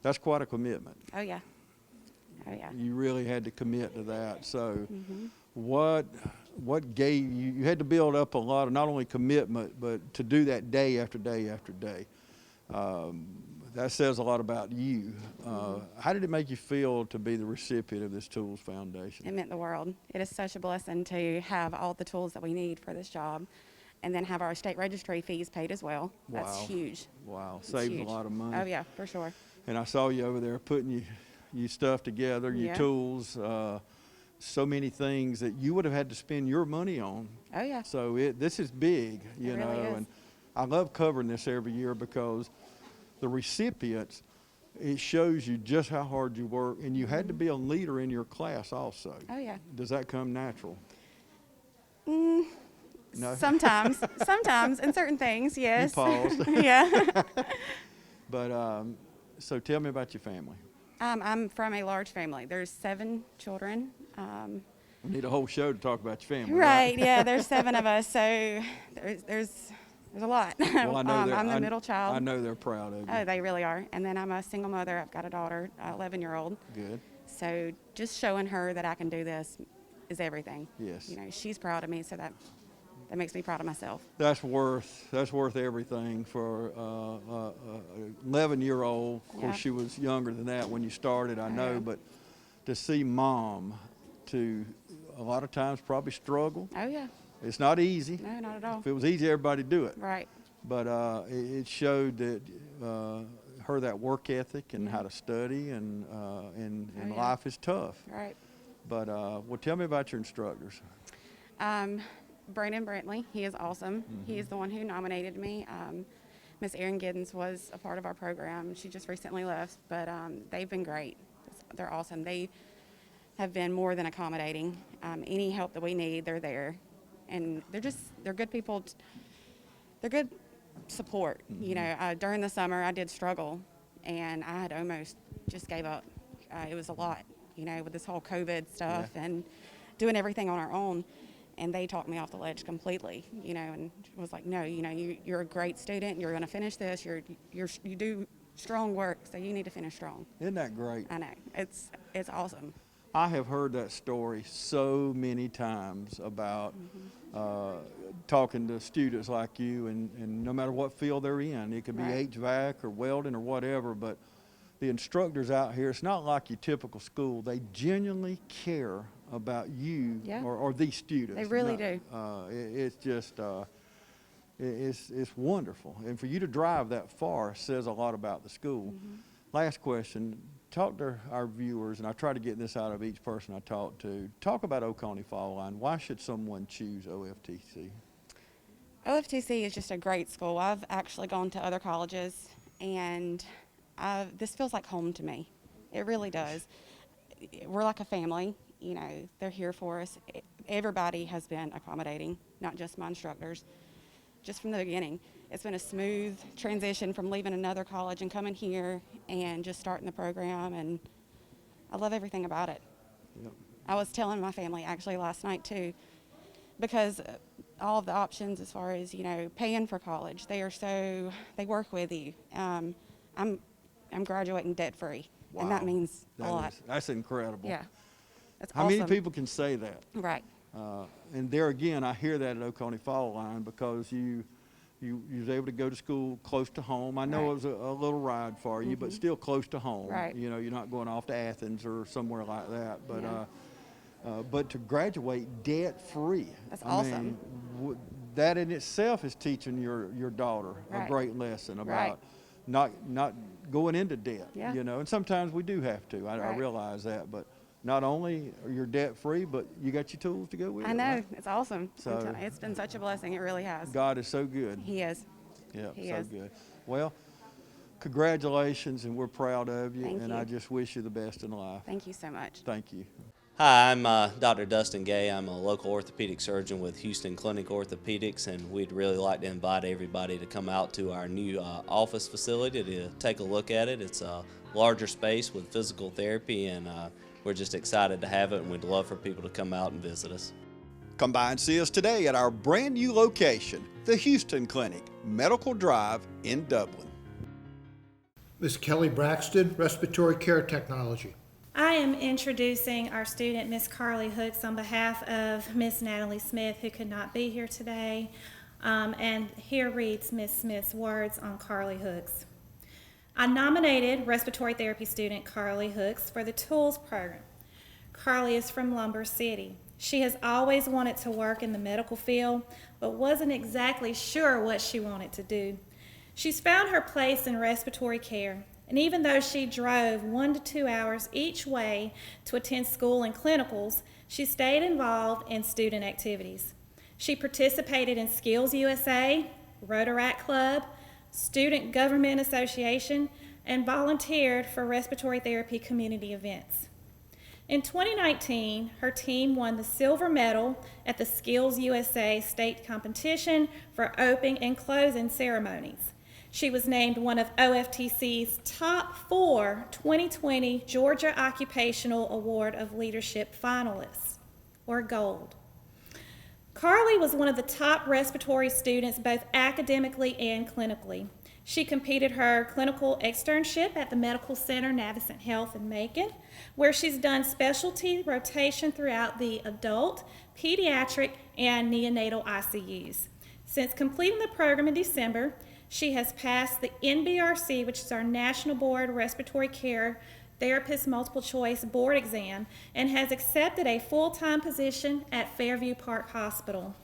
That's quite a commitment. Oh, yeah. Oh, yeah. You really had to commit to that. So what gave you had to build up a lot of not only commitment, but to do that day after day after day. That says a lot about you. How did it make you feel to be the recipient of this Tools Foundation? It meant the world. It is such a blessing to have all the tools that we need for this job and then have our state registry fees paid as well. Wow. That's huge. Wow, It's saves huge. a lot of money. Oh, yeah, for sure. And I saw you over there putting your stuff together, your tools, so many things that you would have had to spend your money on. Oh, yeah. So this is big, you know, really is. and I love covering this every year because the recipients, it shows you just how hard you work, and you had to be a leader in your class also. Oh, yeah. Does that come natural? No. Sometimes, in certain things, yes. You paused. Yeah. But, so tell me about your family. I'm from a large family. There's 7 children. We need a whole show to talk about your family. Right, yeah, there's 7 of us, so there's a lot. Well, I know I'm the middle child. I know they're proud of you. Oh, they really are. And then I'm a single mother. I've got a daughter, 11-year-old. Good. So just showing her that I can do this is everything. Yes. You know, she's proud of me, so that makes me proud of myself. That's worth everything for 11-year-old. Of course, she was younger than that when you started, I know, but to see mom to a lot of times probably struggle. Oh, yeah. It's not easy. No, not at all. If it was easy, everybody'd do it. Right. But it showed that her that work ethic and how to study and life is tough. Right. But well, tell me about your instructors. Brandon Brantley, he is awesome. He is the one who nominated me. Miss Erin Giddens was a part of our program. She just recently left, but they've been great. They're awesome. They have been more than accommodating. Any help that we need, they're there. And they're good people. They're good support. You know, during the summer, I did struggle, and I had almost just gave up. It was a lot, you know, with this whole COVID stuff and doing everything on our own. And they talked me off the ledge completely, you know, and was like, no, you know, you're a great student. You're going to finish this. You do strong work, so you need to finish strong. Isn't that great? I know. It's awesome. I have heard that story so many times about talking to students like you, and no matter what field they're in, it could be HVAC or welding or whatever, but the instructors out here, it's not like your typical school. They genuinely care about you Yeah. or these students. They really do. It's just, it's wonderful. And for you to drive that far says a lot about the school. Last question, talk to our viewers, and I try to get this out of each person I talk to. Talk about Oconee Fall Line. Why should someone choose OFTC? OFTC is just a great school. I've actually gone to other colleges, and this feels like home to me. It really does. We're like a family. You know, they're here for us. Everybody has been accommodating, not just my instructors. Just from the beginning, it's been a smooth transition from leaving another college and coming here and just starting the program, and I love everything about it. Yep. I was telling my family actually last night too, because all of the options as far as, you know, paying for college, they work with you. I'm graduating debt free, and that means a lot. That's incredible. Yeah, that's How awesome. many people can say that? Right. And there again, I hear that at Oconee Fall Line because you was able to go to school close to home. I know it was a little ride for you, but still close to home. Right. You know, you're not going off to Athens or somewhere like that. But but to graduate debt free. That's I awesome. mean, that in itself is teaching your daughter a great lesson about not going into debt. Yeah. You know, and sometimes we do have to. I realize that, but. Not only are you debt-free, but you got your tools to go with it. I know. Right? It's awesome. So It's been such a blessing. It really has. God is so good. He is. Yeah, He so is. good. Well, congratulations, and we're proud of you. Thank and you. I just wish you the best in life. Thank you so much. Thank you. Hi, I'm Dr. Dustin Gay. I'm a local orthopedic surgeon with Houston Clinic Orthopedics, and we'd really like to invite everybody to come out to our new office facility to take a look at it. It's a larger space with physical therapy, and we're just excited to have it, and we'd love for people to come out and visit us. Come by and see us today at our brand new location, the Houston Clinic, Medical Drive in Dublin. Ms. Kelly Braxton, Respiratory Care Technology. I am introducing our student, Miss Carly Hooks, on behalf of Miss Natalie Smith, who could not be here today. And here reads Miss Smith's words on Carly Hooks. I nominated respiratory therapy student Carly Hooks for the Tools program. Carly is from Lumber City. She has always wanted to work in the medical field, but wasn't exactly sure what she wanted to do. She's found her place in respiratory care, and even though she drove 1 to 2 hours each way to attend school and clinicals, she stayed involved in student activities. She participated in Skills USA, Rotaract Club, Student Government Association, and volunteered for respiratory therapy community events. In 2019, her team won the silver medal at the Skills USA state competition for opening and closing ceremonies. She was named one of OFTC's top 4 2020 Georgia Occupational Award of Leadership finalists, or Gold. Carly was one of the top respiratory students both academically and clinically. She completed her clinical externship at the Medical Center Navicent Health in Macon, where she's done specialty rotation throughout the adult, pediatric, and neonatal ICUs. Since completing the program in December, she has passed the NBRC, which is our National Board Respiratory Care Therapist Multiple Choice Board exam, and has accepted a full-time position at Fairview Park Hospital.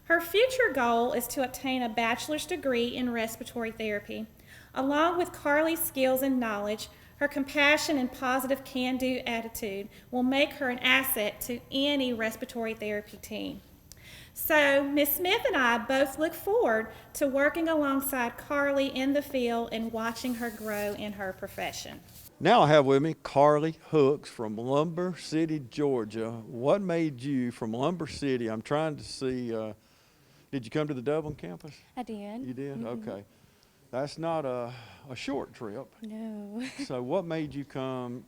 Her future goal is to obtain a bachelor's degree in respiratory therapy. Along with Carly's skills and knowledge, her compassion and positive can-do attitude will make her an asset to any respiratory therapy team. So, Ms. Smith and I both look forward to working alongside Carly in the field and watching her grow in her profession. Now I have with me Carly Hooks from Lumber City, Georgia. What made you from Lumber City? I'm trying to see, did you come to the Dublin campus? I did. You did? Okay. That's not a short trip. No. So what made you come,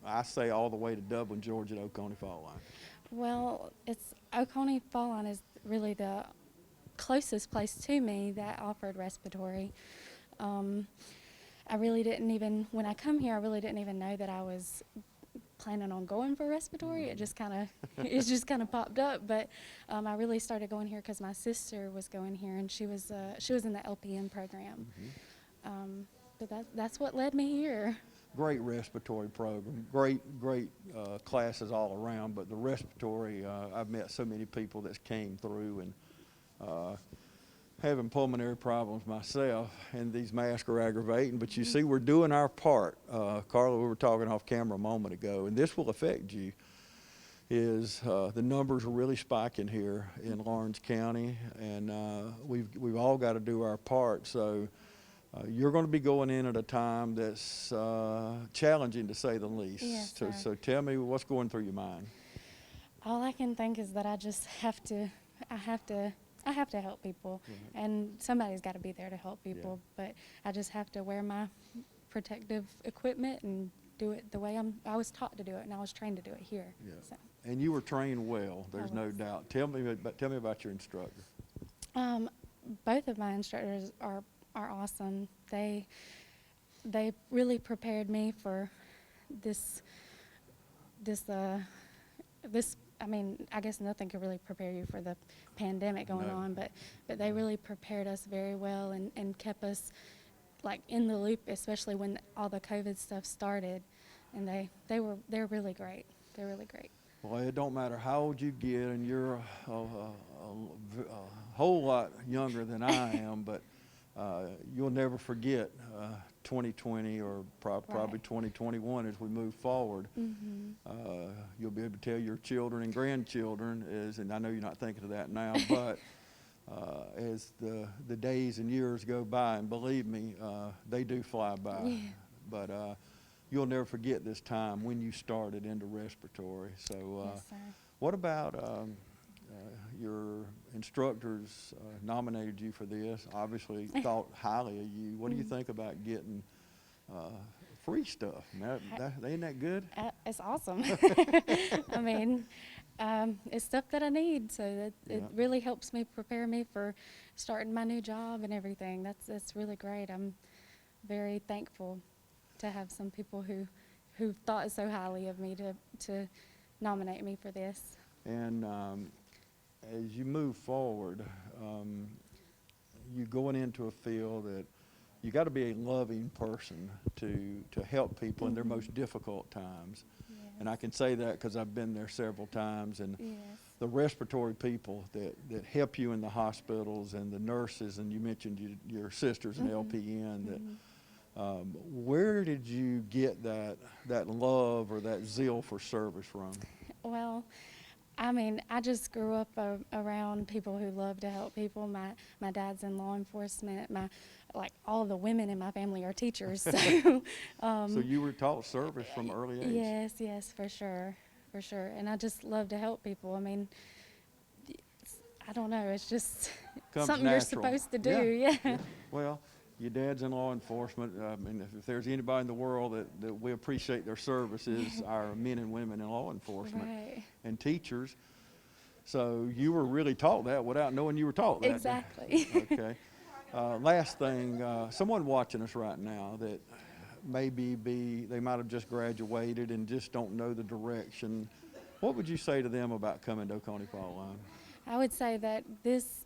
I say all the way to Dublin, Georgia, to Oconee Fall Line? Well, Oconee Fall Line is really the closest place to me that offered respiratory. I really didn't even, when I come here, I really didn't even know that I was planning on going for respiratory. It just kind of popped up. But I really started going here because my sister was going here, and she was in the LPN program. But that's what led me here. great respiratory program, great classes all around, but the respiratory, I've met so many people that came through, and having pulmonary problems myself, and these masks are aggravating, but you see we're doing our part. Carla, we were talking off camera a moment ago, and this will affect you, is the numbers are really spiking here in Lawrence County, and we've all got to do our part. So you're going to be going in at a time that's challenging, to say the least. Yes, So tell me what's going through your mind. All I can think is that I just have to help people, and somebody's got to be there to help people. But I just have to wear my protective equipment and do it the way I was taught to do it, and I was trained to do it here. Yeah. So. And you were trained well. There's no doubt. Tell me about your instructor. Both of my instructors are awesome. They really prepared me for this. I mean, I guess nothing could really prepare you for the pandemic going on, but they really prepared us very well and kept us like in the loop, especially when all the COVID stuff started. And they're really great. They're really great. Well, it don't matter how old you get, and you're a whole lot younger than I am, but you'll never forget 2020 or probably 2021 as we move forward. You'll be able to tell your children and grandchildren, and I know you're not thinking of that now, but as the days and years go by, and believe me, they do fly by. Yeah. But you'll never forget this time when you started into respiratory. So yes, sir. What about your instructors nominated you for this, obviously thought highly of you. What do you think about getting free stuff? Ain't that good? It's awesome. I mean, it's stuff that I need, so it really helps me prepare me for starting my new job and everything. That's really great. I'm very thankful to have some people who thought so highly of me to nominate me for this. And as you move forward, you're going into a field that you got to be a loving person to help people in their most difficult times. Yes. And I can say that because I've been there several times. And the respiratory people that help you in the hospitals, and the nurses, and you mentioned your sisters in LPN, that where did you get that love or that zeal for service from? Well, I mean, I just grew up around people who love to help people. My dad's in law enforcement. All the women in my family are teachers. So, so you were taught service from early age? Yes, for sure. And I just love to help people. I mean, I don't know. It's just something natural. You're supposed to do. Yeah. Well, your dad's in law enforcement. I mean, if there's anybody in the world that we appreciate their services, our men and women in law enforcement and teachers. So you were really taught that without knowing you were taught that. Exactly. Okay. Last thing, someone watching us right now that they might have just graduated and just don't know the direction. What would you say to them about coming to Oconee Fall Line? I would say that this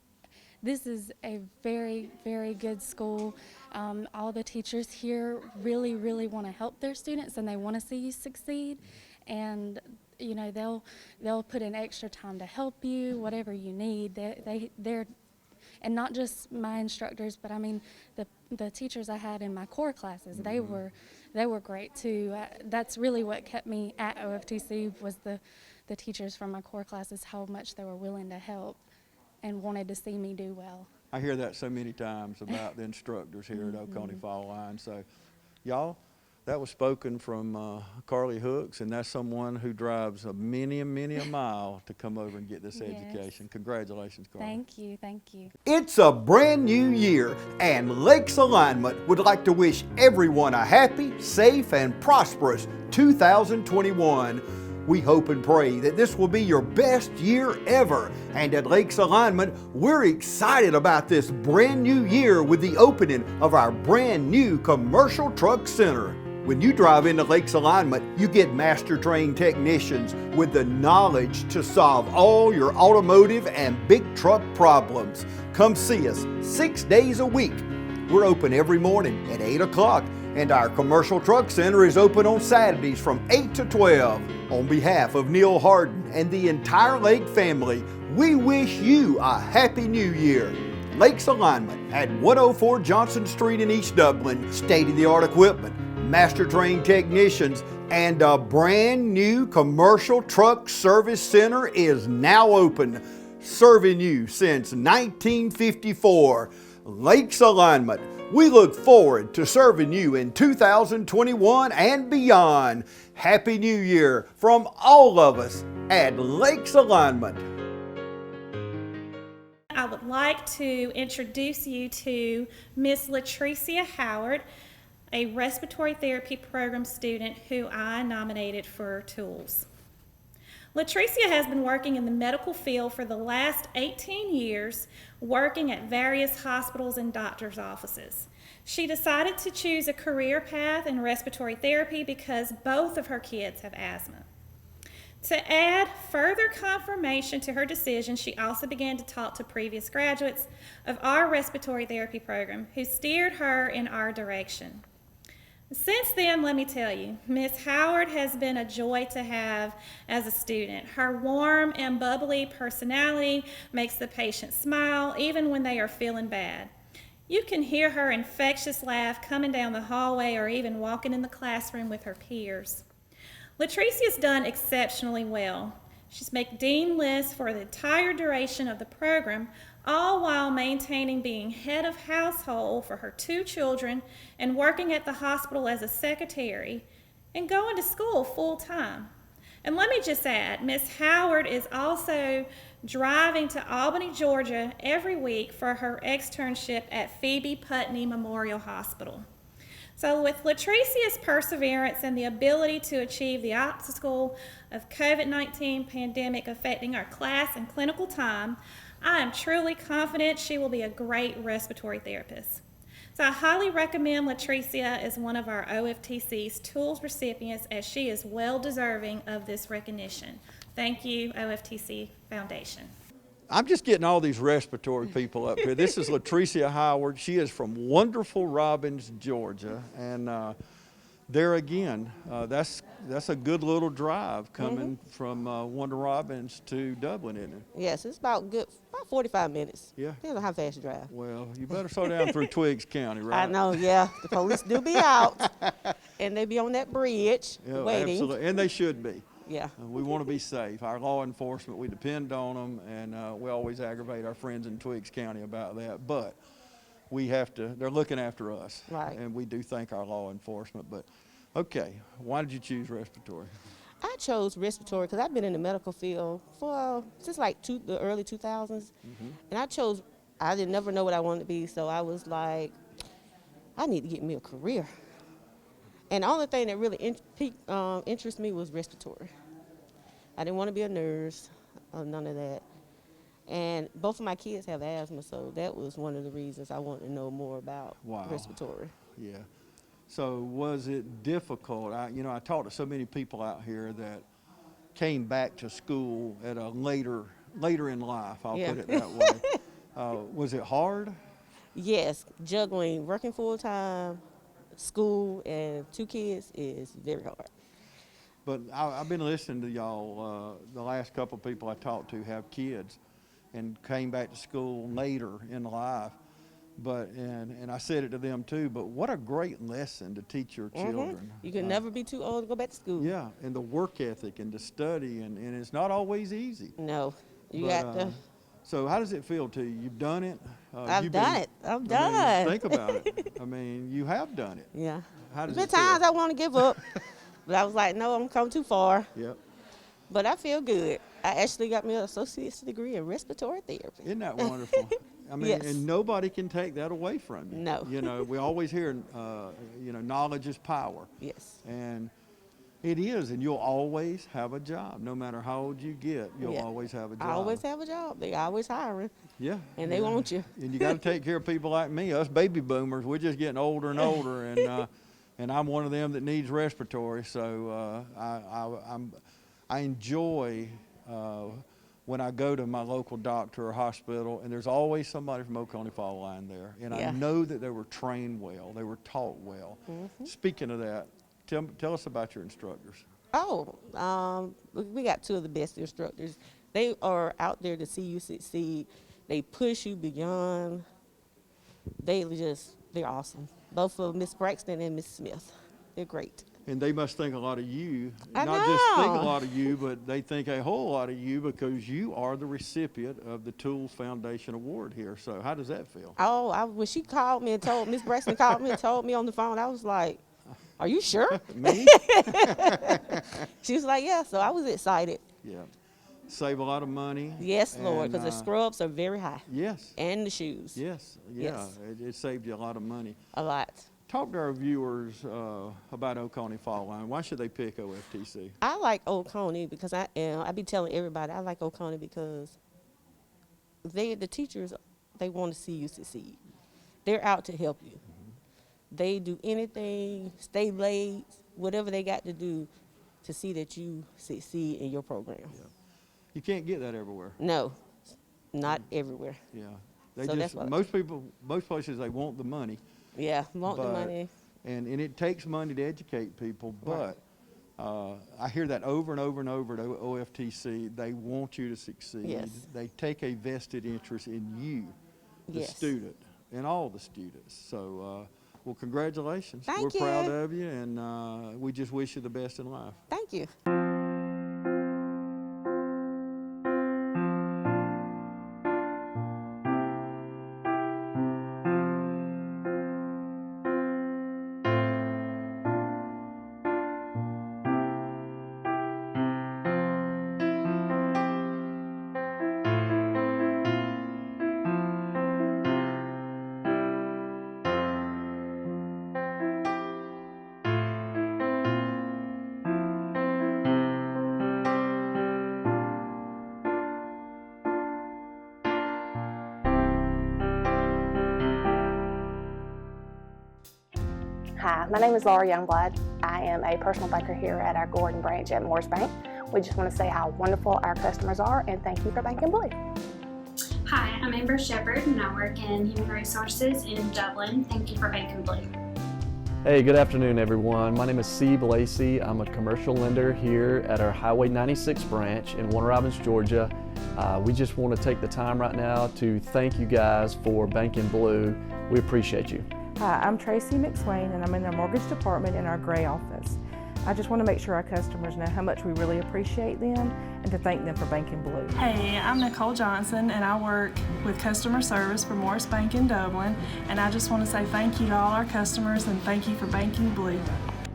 is a very, very good school. All the teachers here really, really want to help their students, and they want to see you succeed. And you know, they'll put in extra time to help you, whatever you need. They're and not just my instructors, but I mean the teachers I had in my core classes. They were great too. That's really what kept me at OFTC was the teachers from my core classes, how much they were willing to help and wanted to see me do well. I hear that so many times about the instructors here at Oconee Fall Line. So, y'all, that was spoken from Carly Hooks, and that's someone who drives many a mile to come over and get this education. Congratulations, Carly. Thank you. It's a brand new year, and Lakes Alignment would like to wish everyone a happy, safe, and prosperous 2021. We hope and pray that this will be your best year ever. And at Lakes Alignment, we're excited about this brand new year with the opening of our brand new commercial truck center. When you drive into Lakes Alignment, you get master trained technicians with the knowledge to solve all your automotive and big truck problems. Come see us 6 days a week. We're open every morning at 8 o'clock And our commercial truck center is open on Saturdays from 8 to 12. On behalf of Neil Harden and the entire Lake family, we wish you a Happy New Year. Lakes Alignment at 104 Johnson Street in East Dublin, state-of-the-art equipment, master trained technicians, and a brand new commercial truck service center is now open, serving you since 1954. Lakes Alignment. We look forward to serving you in 2021 and beyond. Happy New Year from all of us at Lakes Alignment. I would like to introduce you to Miss Latricia Howard, a respiratory therapy program student who I nominated for tools. Latricia has been working in the medical field for the last 18 years, working at various hospitals and doctors' offices. She decided to choose a career path in respiratory therapy because both of her kids have asthma. To add further confirmation to her decision, she also began to talk to previous graduates of our respiratory therapy program who steered her in our direction. Since then, let me tell you, Miss Howard has been a joy to have as a student. Her warm and bubbly personality makes the patient smile even when they are feeling bad. You can hear her infectious laugh coming down the hallway or even walking in the classroom with her peers. Latricia's done exceptionally well. She's made dean lists for the entire duration of the program, all while maintaining being head of household for her 2 children and working at the hospital as a secretary and going to school full time. And let me just add, Miss Howard is also driving to Albany, Georgia every week for her externship at Phoebe Putney Memorial Hospital. So with Latricia's perseverance and the ability to achieve the obstacle of COVID-19 pandemic affecting our class and clinical time, I am truly confident she will be a great respiratory therapist. So I highly recommend Latricia as one of our OFTC's tools recipients, as she is well deserving of this recognition. Thank you, OFTC Foundation. I'm just getting all these respiratory people up here. This is Latricia Howard. She is from wonderful Robbins, Georgia. And there again, that's a good little drive coming from Wonder Robbins to Dublin, isn't it? Yes, it's about 45 minutes. Yeah. Depends on how fast you drive. Well, you better slow down through Twiggs County, right? I know, yeah. The police do be out, and they be on that bridge waiting. Absolutely, and they should be. Yeah. We want to be safe. Our law enforcement, we depend on them, and we always aggravate our friends in Twiggs County about that. But we have to, they're looking after us. Right. And we do thank our law enforcement. But, okay, why did you choose respiratory? I chose respiratory because I've been in the medical field since like the early 2000s. And I didn't never know what I wanted to be, so I was like, I need to get me a career. And the only thing that really interested me was respiratory. I didn't want to be a nurse, none of that. And both of my kids have asthma, so that was one of the reasons I wanted to know more about respiratory. Yeah. So was it difficult? I talked to so many people out here that came back to school at a later in life, I'll put it that way. Was it hard? Yes, juggling working full time, school, and 2 kids is very hard. But I've been listening to y'all. The last couple of people I talked to have kids and came back to school later in life. And I said it to them too, but what a great lesson to teach your children. You can never be too old to go back to school. Yeah, and the work ethic and to study, and it's not always easy. No, you got to. So how does it feel to you? You've done it? I've done it. I'm done. Think about it. I mean, you have done it. Yeah. How does There's it been times feel? I want to give up, but I was like, no, I'm coming too far. Yep. But I feel good. I actually got me an associate's degree in respiratory therapy. Isn't that wonderful? I mean, Yes. and nobody can take that away from you. No. We always hear, knowledge is power. Yes. And it is, and you'll always have a job. No matter how old you get, you'll always have a job. I always have a job. They always hiring. Yeah. And they want you. And you got to take care of people like me. Us baby boomers, we're just getting older and older, and I'm one of them that needs respiratory. So I enjoy when I go to my local doctor or hospital, and there's always somebody from Oconee Fall Line there, and I know that they were trained well, they were taught well. Speaking of that, tell us about your instructors. We got two of the best instructors. They are out there to see you succeed. They push you beyond. They're awesome. Both of Miss Braxton and Miss Smith. They're great. And they must think a lot of you. I Not know. just think a lot of you, but they think a whole lot of you because you are the recipient of the Tools Foundation Award here. So how does that feel? When she called me and told, Miss Braxton called me and told me on the phone, I was like, are you sure? Me? She was like, yeah, so I was excited. Yeah. Save a lot of money. Yes, Lord, because the scrubs are very high. Yes. And the shoes. Yes. Yeah. It saved you a lot of money. A lot. Talk to our viewers about Oconee Fall Line. Why should they pick OFTC? I like Oconee because I be telling everybody I like Oconee because the teachers, they want to see you succeed. They're out to help you. They do anything, stay late, whatever they got to do to see that you succeed in your program. Yeah. You can't get that everywhere. No, not everywhere. Yeah. Most places, they want the money. Yeah, want the money. And it takes money to educate people, but I hear that over and over and over at OFTC. They want you to succeed. Yes. They take a vested interest in you, the Yes. student, and all the students. So, well, congratulations. Thank We're you. proud of you, and we just wish you the best in life. Thank you. Hi, my name is Laura Youngblood. I am a personal banker here at our Gordon branch at Morris Bank. We just want to say how wonderful our customers are and thank you for Banking Blue. Hi, I'm Amber Shepard and I work in Human Resources in Dublin. Thank you for Banking Blue. Hey, good afternoon everyone. My name is Steve Lacey. I'm a commercial lender here at our Highway 96 branch in Warner Robins, Georgia. We just want to take the time right now to thank you guys for Banking Blue. We appreciate you. Hi, I'm Tracy McSwain and I'm in the mortgage department in our gray office. I just want to make sure our customers know how much we really appreciate them and to thank them for Banking Blue. Hey, I'm Nicole Johnson and I work with customer service for Morris Bank in Dublin, and I just want to say thank you to all our customers and thank you for Banking Blue.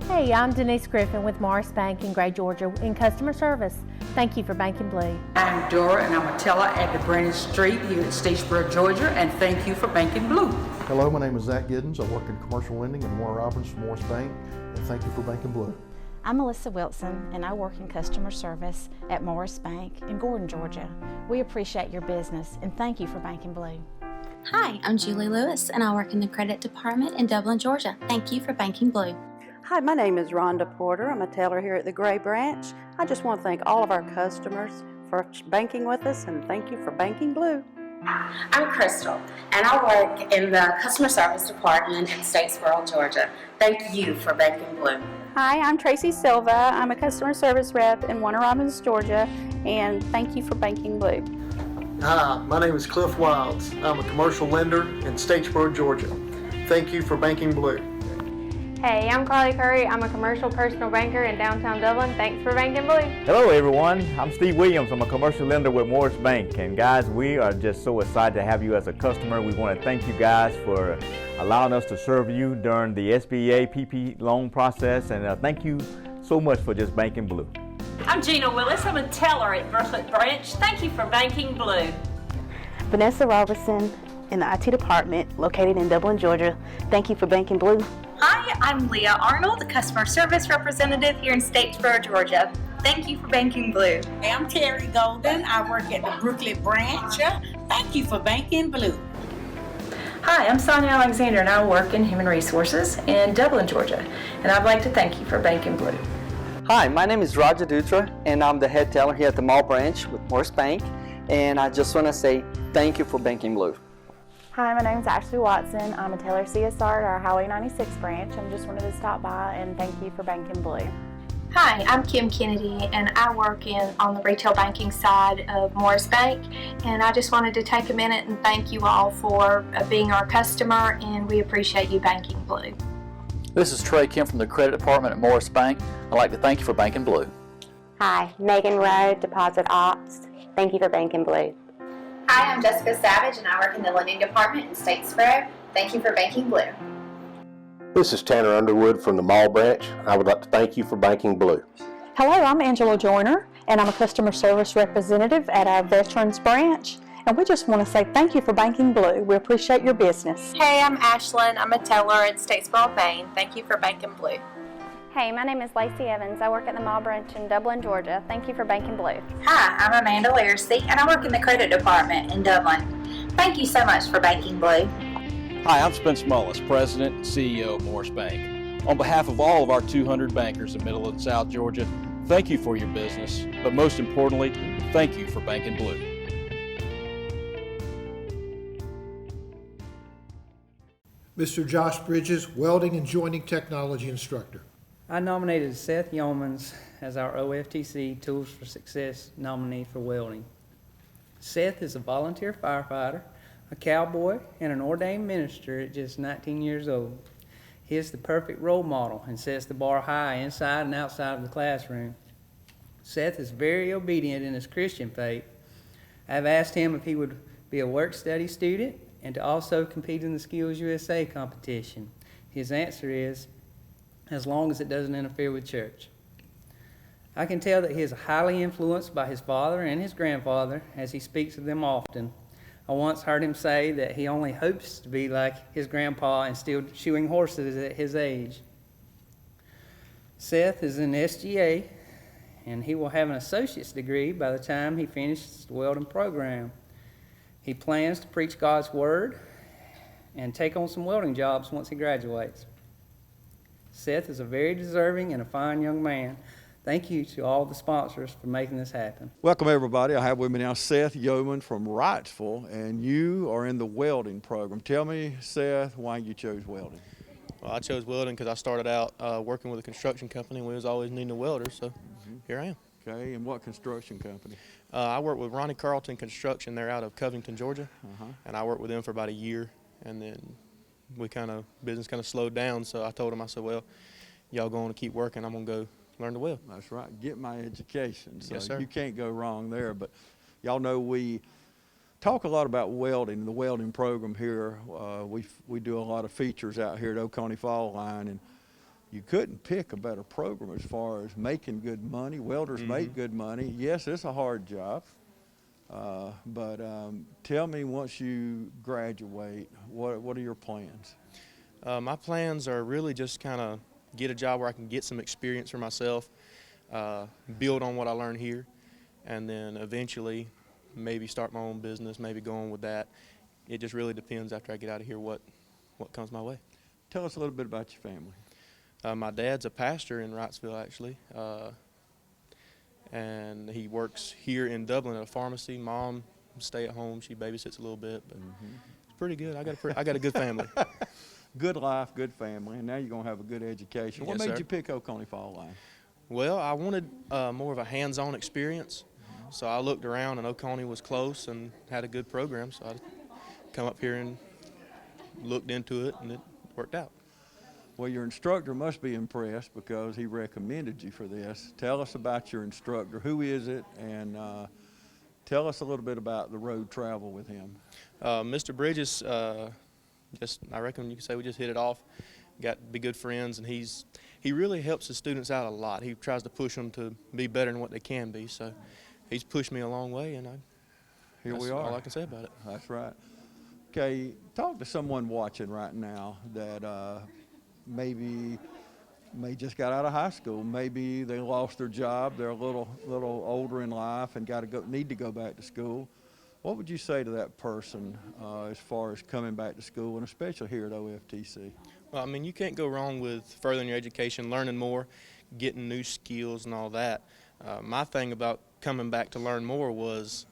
Hey, I'm Denise Griffin with Morris Bank in Gray, Georgia in customer service. Thank you for Banking Blue. I'm Dora and I'm a teller at the Brandon Street here in Statesboro, Georgia, and thank you for Banking Blue. Hello, my name is Zach Giddens. I work in commercial lending in Warner Robins for Morris Bank, and thank you for Banking Blue. I'm Melissa Wilson and I work in customer service at Morris Bank in Gordon, Georgia. We appreciate your business and thank you for Banking Blue. Hi, I'm Julie Lewis and I work in the credit department in Dublin, Georgia. Thank you for Banking Blue. Hi, my name is Rhonda Porter. I'm a teller here at the Gray Branch. I just want to thank all of our customers for banking with us and thank you for Banking Blue. I'm Crystal, and I work in the customer service department in Statesboro, Georgia. Thank you for Banking Blue. Hi, I'm Tracy Silva. I'm a customer service rep in Warner Robins, Georgia, and thank you for Banking Blue. Hi, my name is Cliff Wilds. I'm a commercial lender in Statesboro, Georgia. Thank you for Banking Blue. Hey, I'm Carly Curry. I'm a commercial personal banker in downtown Dublin. Thanks for Banking Blue. Hello everyone, I'm Steve Williams. I'm a commercial lender with Morris Bank. And guys, we are just so excited to have you as a customer. We want to thank you guys for allowing us to serve you during the SBA PP loan process. And thank you so much for just Banking Blue. I'm Gina Willis. I'm a teller at Brooklet Branch. Thank you for Banking Blue. Vanessa Robertson in the IT department located in Dublin, Georgia. Thank you for Banking Blue. Hi, I'm Leah Arnold, the customer service representative here in Statesboro, Georgia. Thank you for Banking Blue. Hey, I'm Terry Golden. I work at the Brooklet Branch. Thank you for Banking Blue. Hi, I'm Sonia Alexander and I work in Human Resources in Dublin, Georgia. And I'd like to thank you for Banking Blue. Hi, my name is Raja Dutra and I'm the head teller here at the Mall Branch with Morris Bank. and I just want to say thank you for Banking Blue. Hi, my name is Ashley Watson. I'm a Taylor CSR at our Highway 96 branch. I just wanted to stop by and thank you for Banking Blue. Hi, I'm Kim Kennedy, and I work on the retail banking side of Morris Bank, and I just wanted to take a minute and thank you all for being our customer, and we appreciate you, Banking Blue. This is Trey Kim from the credit department at Morris Bank. I'd like to thank you for Banking Blue. Hi, Megan Rowe, Deposit Ops. Thank you for Banking Blue. Hi, I'm Jessica Savage, and I work in the lending department in Statesboro. Thank you for Banking Blue. This is Tanner Underwood from the Mall branch. I would like to thank you for Banking Blue. Hello, I'm Angela Joyner, and I'm a customer service representative at our Veterans branch. And we just want to say thank you for Banking Blue. We appreciate your business. Hey, I'm Ashlyn. I'm a teller at Statesboro Maine. Thank you for Banking Blue. Hey, my name is Lacey Evans. I work at the Mall branch in Dublin, Georgia. Thank you for Banking Blue. Hi, I'm Amanda Liercy, and I work in the credit department in Dublin. Thank you so much for Banking Blue. Hi, I'm Spence Mullis, President and CEO of Morris Bank. On behalf of all of our 200 bankers in Middle and South Georgia, thank you for your business, but most importantly, thank you for Banking Blue. Mr. Josh Bridges, Welding and Joining Technology Instructor. I nominated Seth Yeomans as our OFTC Tools for Success nominee for welding. Seth is a volunteer firefighter, a cowboy, and an ordained minister at just 19 years old. He is the perfect role model and sets the bar high inside and outside of the classroom. Seth is very obedient in his Christian faith. I've asked him if he would be a work-study student and to also compete in the Skills USA competition. His answer is, as long as it doesn't interfere with church. I can tell that he is highly influenced by his father and his grandfather as he speaks of them often. I once heard him say that he only hopes to be like his grandpa and still shoeing horses at his age. Seth is in SGA, and he will have an associate's degree by the time he finishes the welding program. He plans to preach God's word and take on some welding jobs once he graduates. Seth is a very deserving and a fine young man. Thank you to all the sponsors for making this happen. Welcome everybody. I have with me now Seth Yeoman from Wrightsville, and you are in the welding program. Tell me, Seth, why you chose welding. Well, I chose welding because I started out working with a construction company and we was always needing a welder, so here I am. Okay, and what construction company? I work with Ronnie Carlton Construction. They're out of Covington, Georgia, and I worked with them for about a year, and then business kind of slowed down, so I told them, I said, well, y'all going to keep working, I'm going to go learn to weld. That's right, get my education. So yes, sir. You can't go wrong there, but y'all know we talk a lot about welding, the welding program here. We do a lot of features out here at Oconee Fall Line, and you couldn't pick a better program as far as making good money. Welders make good money. Yes, it's a hard job, but tell me, once you graduate, what are your plans? My plans are really just kind of get a job where I can get some experience for myself, build on what I learned here, and then eventually maybe start my own business, maybe go on with that. It just really depends after I get out of here what comes my way. Tell us a little bit about your family. My dad's a pastor in Wrightsville, actually, and he works here in Dublin at a pharmacy. Mom stay at home, she babysits a little bit, but it's pretty good. I got a good family. Good life, good family, and now you're going to have a good education. What Yes, made sir. you pick Oconee Fall Line? Well, I wanted more of a hands-on experience, so I looked around, and Oconee was close and had a good program, so I come up here and looked into it, and it worked out. Well, your instructor must be impressed because he recommended you for this. Tell us about your instructor. Who is it? And tell us a little bit about the road travel with him. Mr. Bridges, I reckon you could say we just hit it off. Got to be good friends, and he really helps the students out a lot. He tries to push them to be better than what they can be. So he's pushed me a long way, and Here we that's are. all I can say about it. That's right. Okay, talk to someone watching right now that maybe just got out of high school. Maybe they lost their job. They're a little older in life and need to go back to school. What would you say to that person as far as coming back to school, and especially here at OFTC? Well, I mean, you can't go wrong with furthering your education, learning more, getting new skills and all that. My thing about coming back to learn more was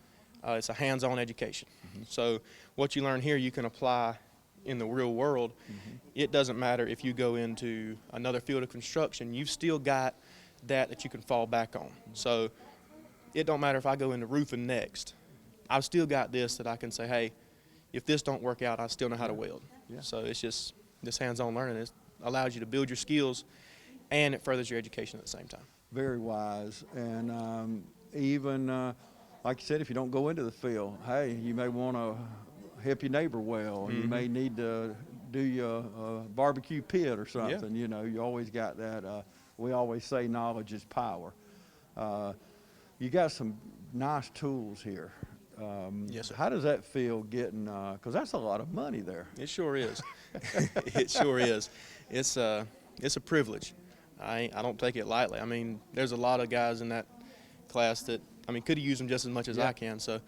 It's a hands-on education. So what you learn here, you can apply in the real world. It doesn't matter if you go into another field of construction, you've still got that you can fall back on. So it don't matter if I go into roofing next. I've still got this that I can say, hey, if this don't work out, I still know how to weld. So it's just this hands-on learning. It allows you to build your skills, and it furthers your education at the same time. Very wise. And even, like you said, if you don't go into the field, hey, you may want to help your neighbor well. You may need to do your barbecue pit or something. You know, you always got that. We always say knowledge is power. You got some nice tools here. Yes, sir. How does that feel getting, because that's a lot of money there. It sure is. It sure is. It's a privilege. I don't take it lightly. I mean, there's a lot of guys in that class that, I mean, could have used them just as much as I can. So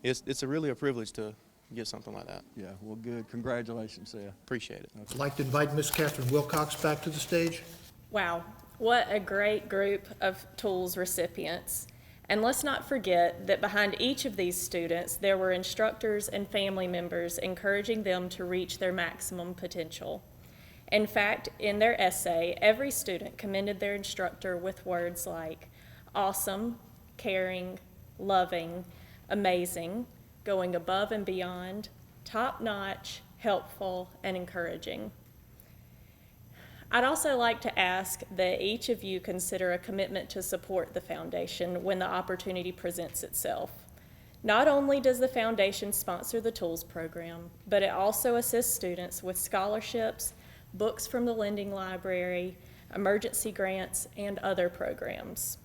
it's really a privilege to get something like that. Yeah, well, good. Congratulations, Seth. Appreciate it. I'd like to invite Miss Catherine Wilcox back to the stage. Wow, what a great group of tools recipients. And let's not forget that behind each of these students, there were instructors and family members encouraging them to reach their maximum potential. In fact, in their essay, every student commended their instructor with words like awesome, caring, loving, amazing, going above and beyond, top-notch, helpful, and encouraging. I'd also like to ask that each of you consider a commitment to support the foundation when the opportunity presents itself. Not only does the foundation sponsor the Tools program, but it also assists students with scholarships, books from the lending library, emergency grants, and other programs.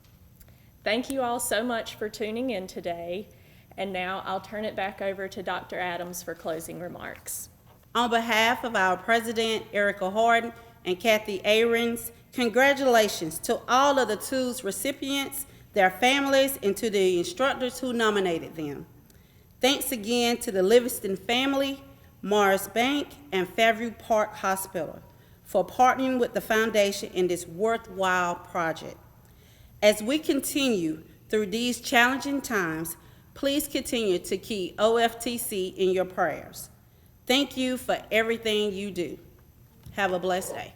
Thank you all so much for tuning in today, and now I'll turn it back over to Dr. Adams for closing remarks. On behalf of our President, Erica Harden, and Kathy Ahrens, congratulations to all of the Tools recipients, their families, and to the instructors who nominated them. Thanks again to the Livingston family, Morris Bank, and Fairview Park Hospital for partnering with the foundation in this worthwhile project. As we continue through these challenging times, please continue to keep OFTC in your prayers. Thank you for everything you do. Have a blessed day.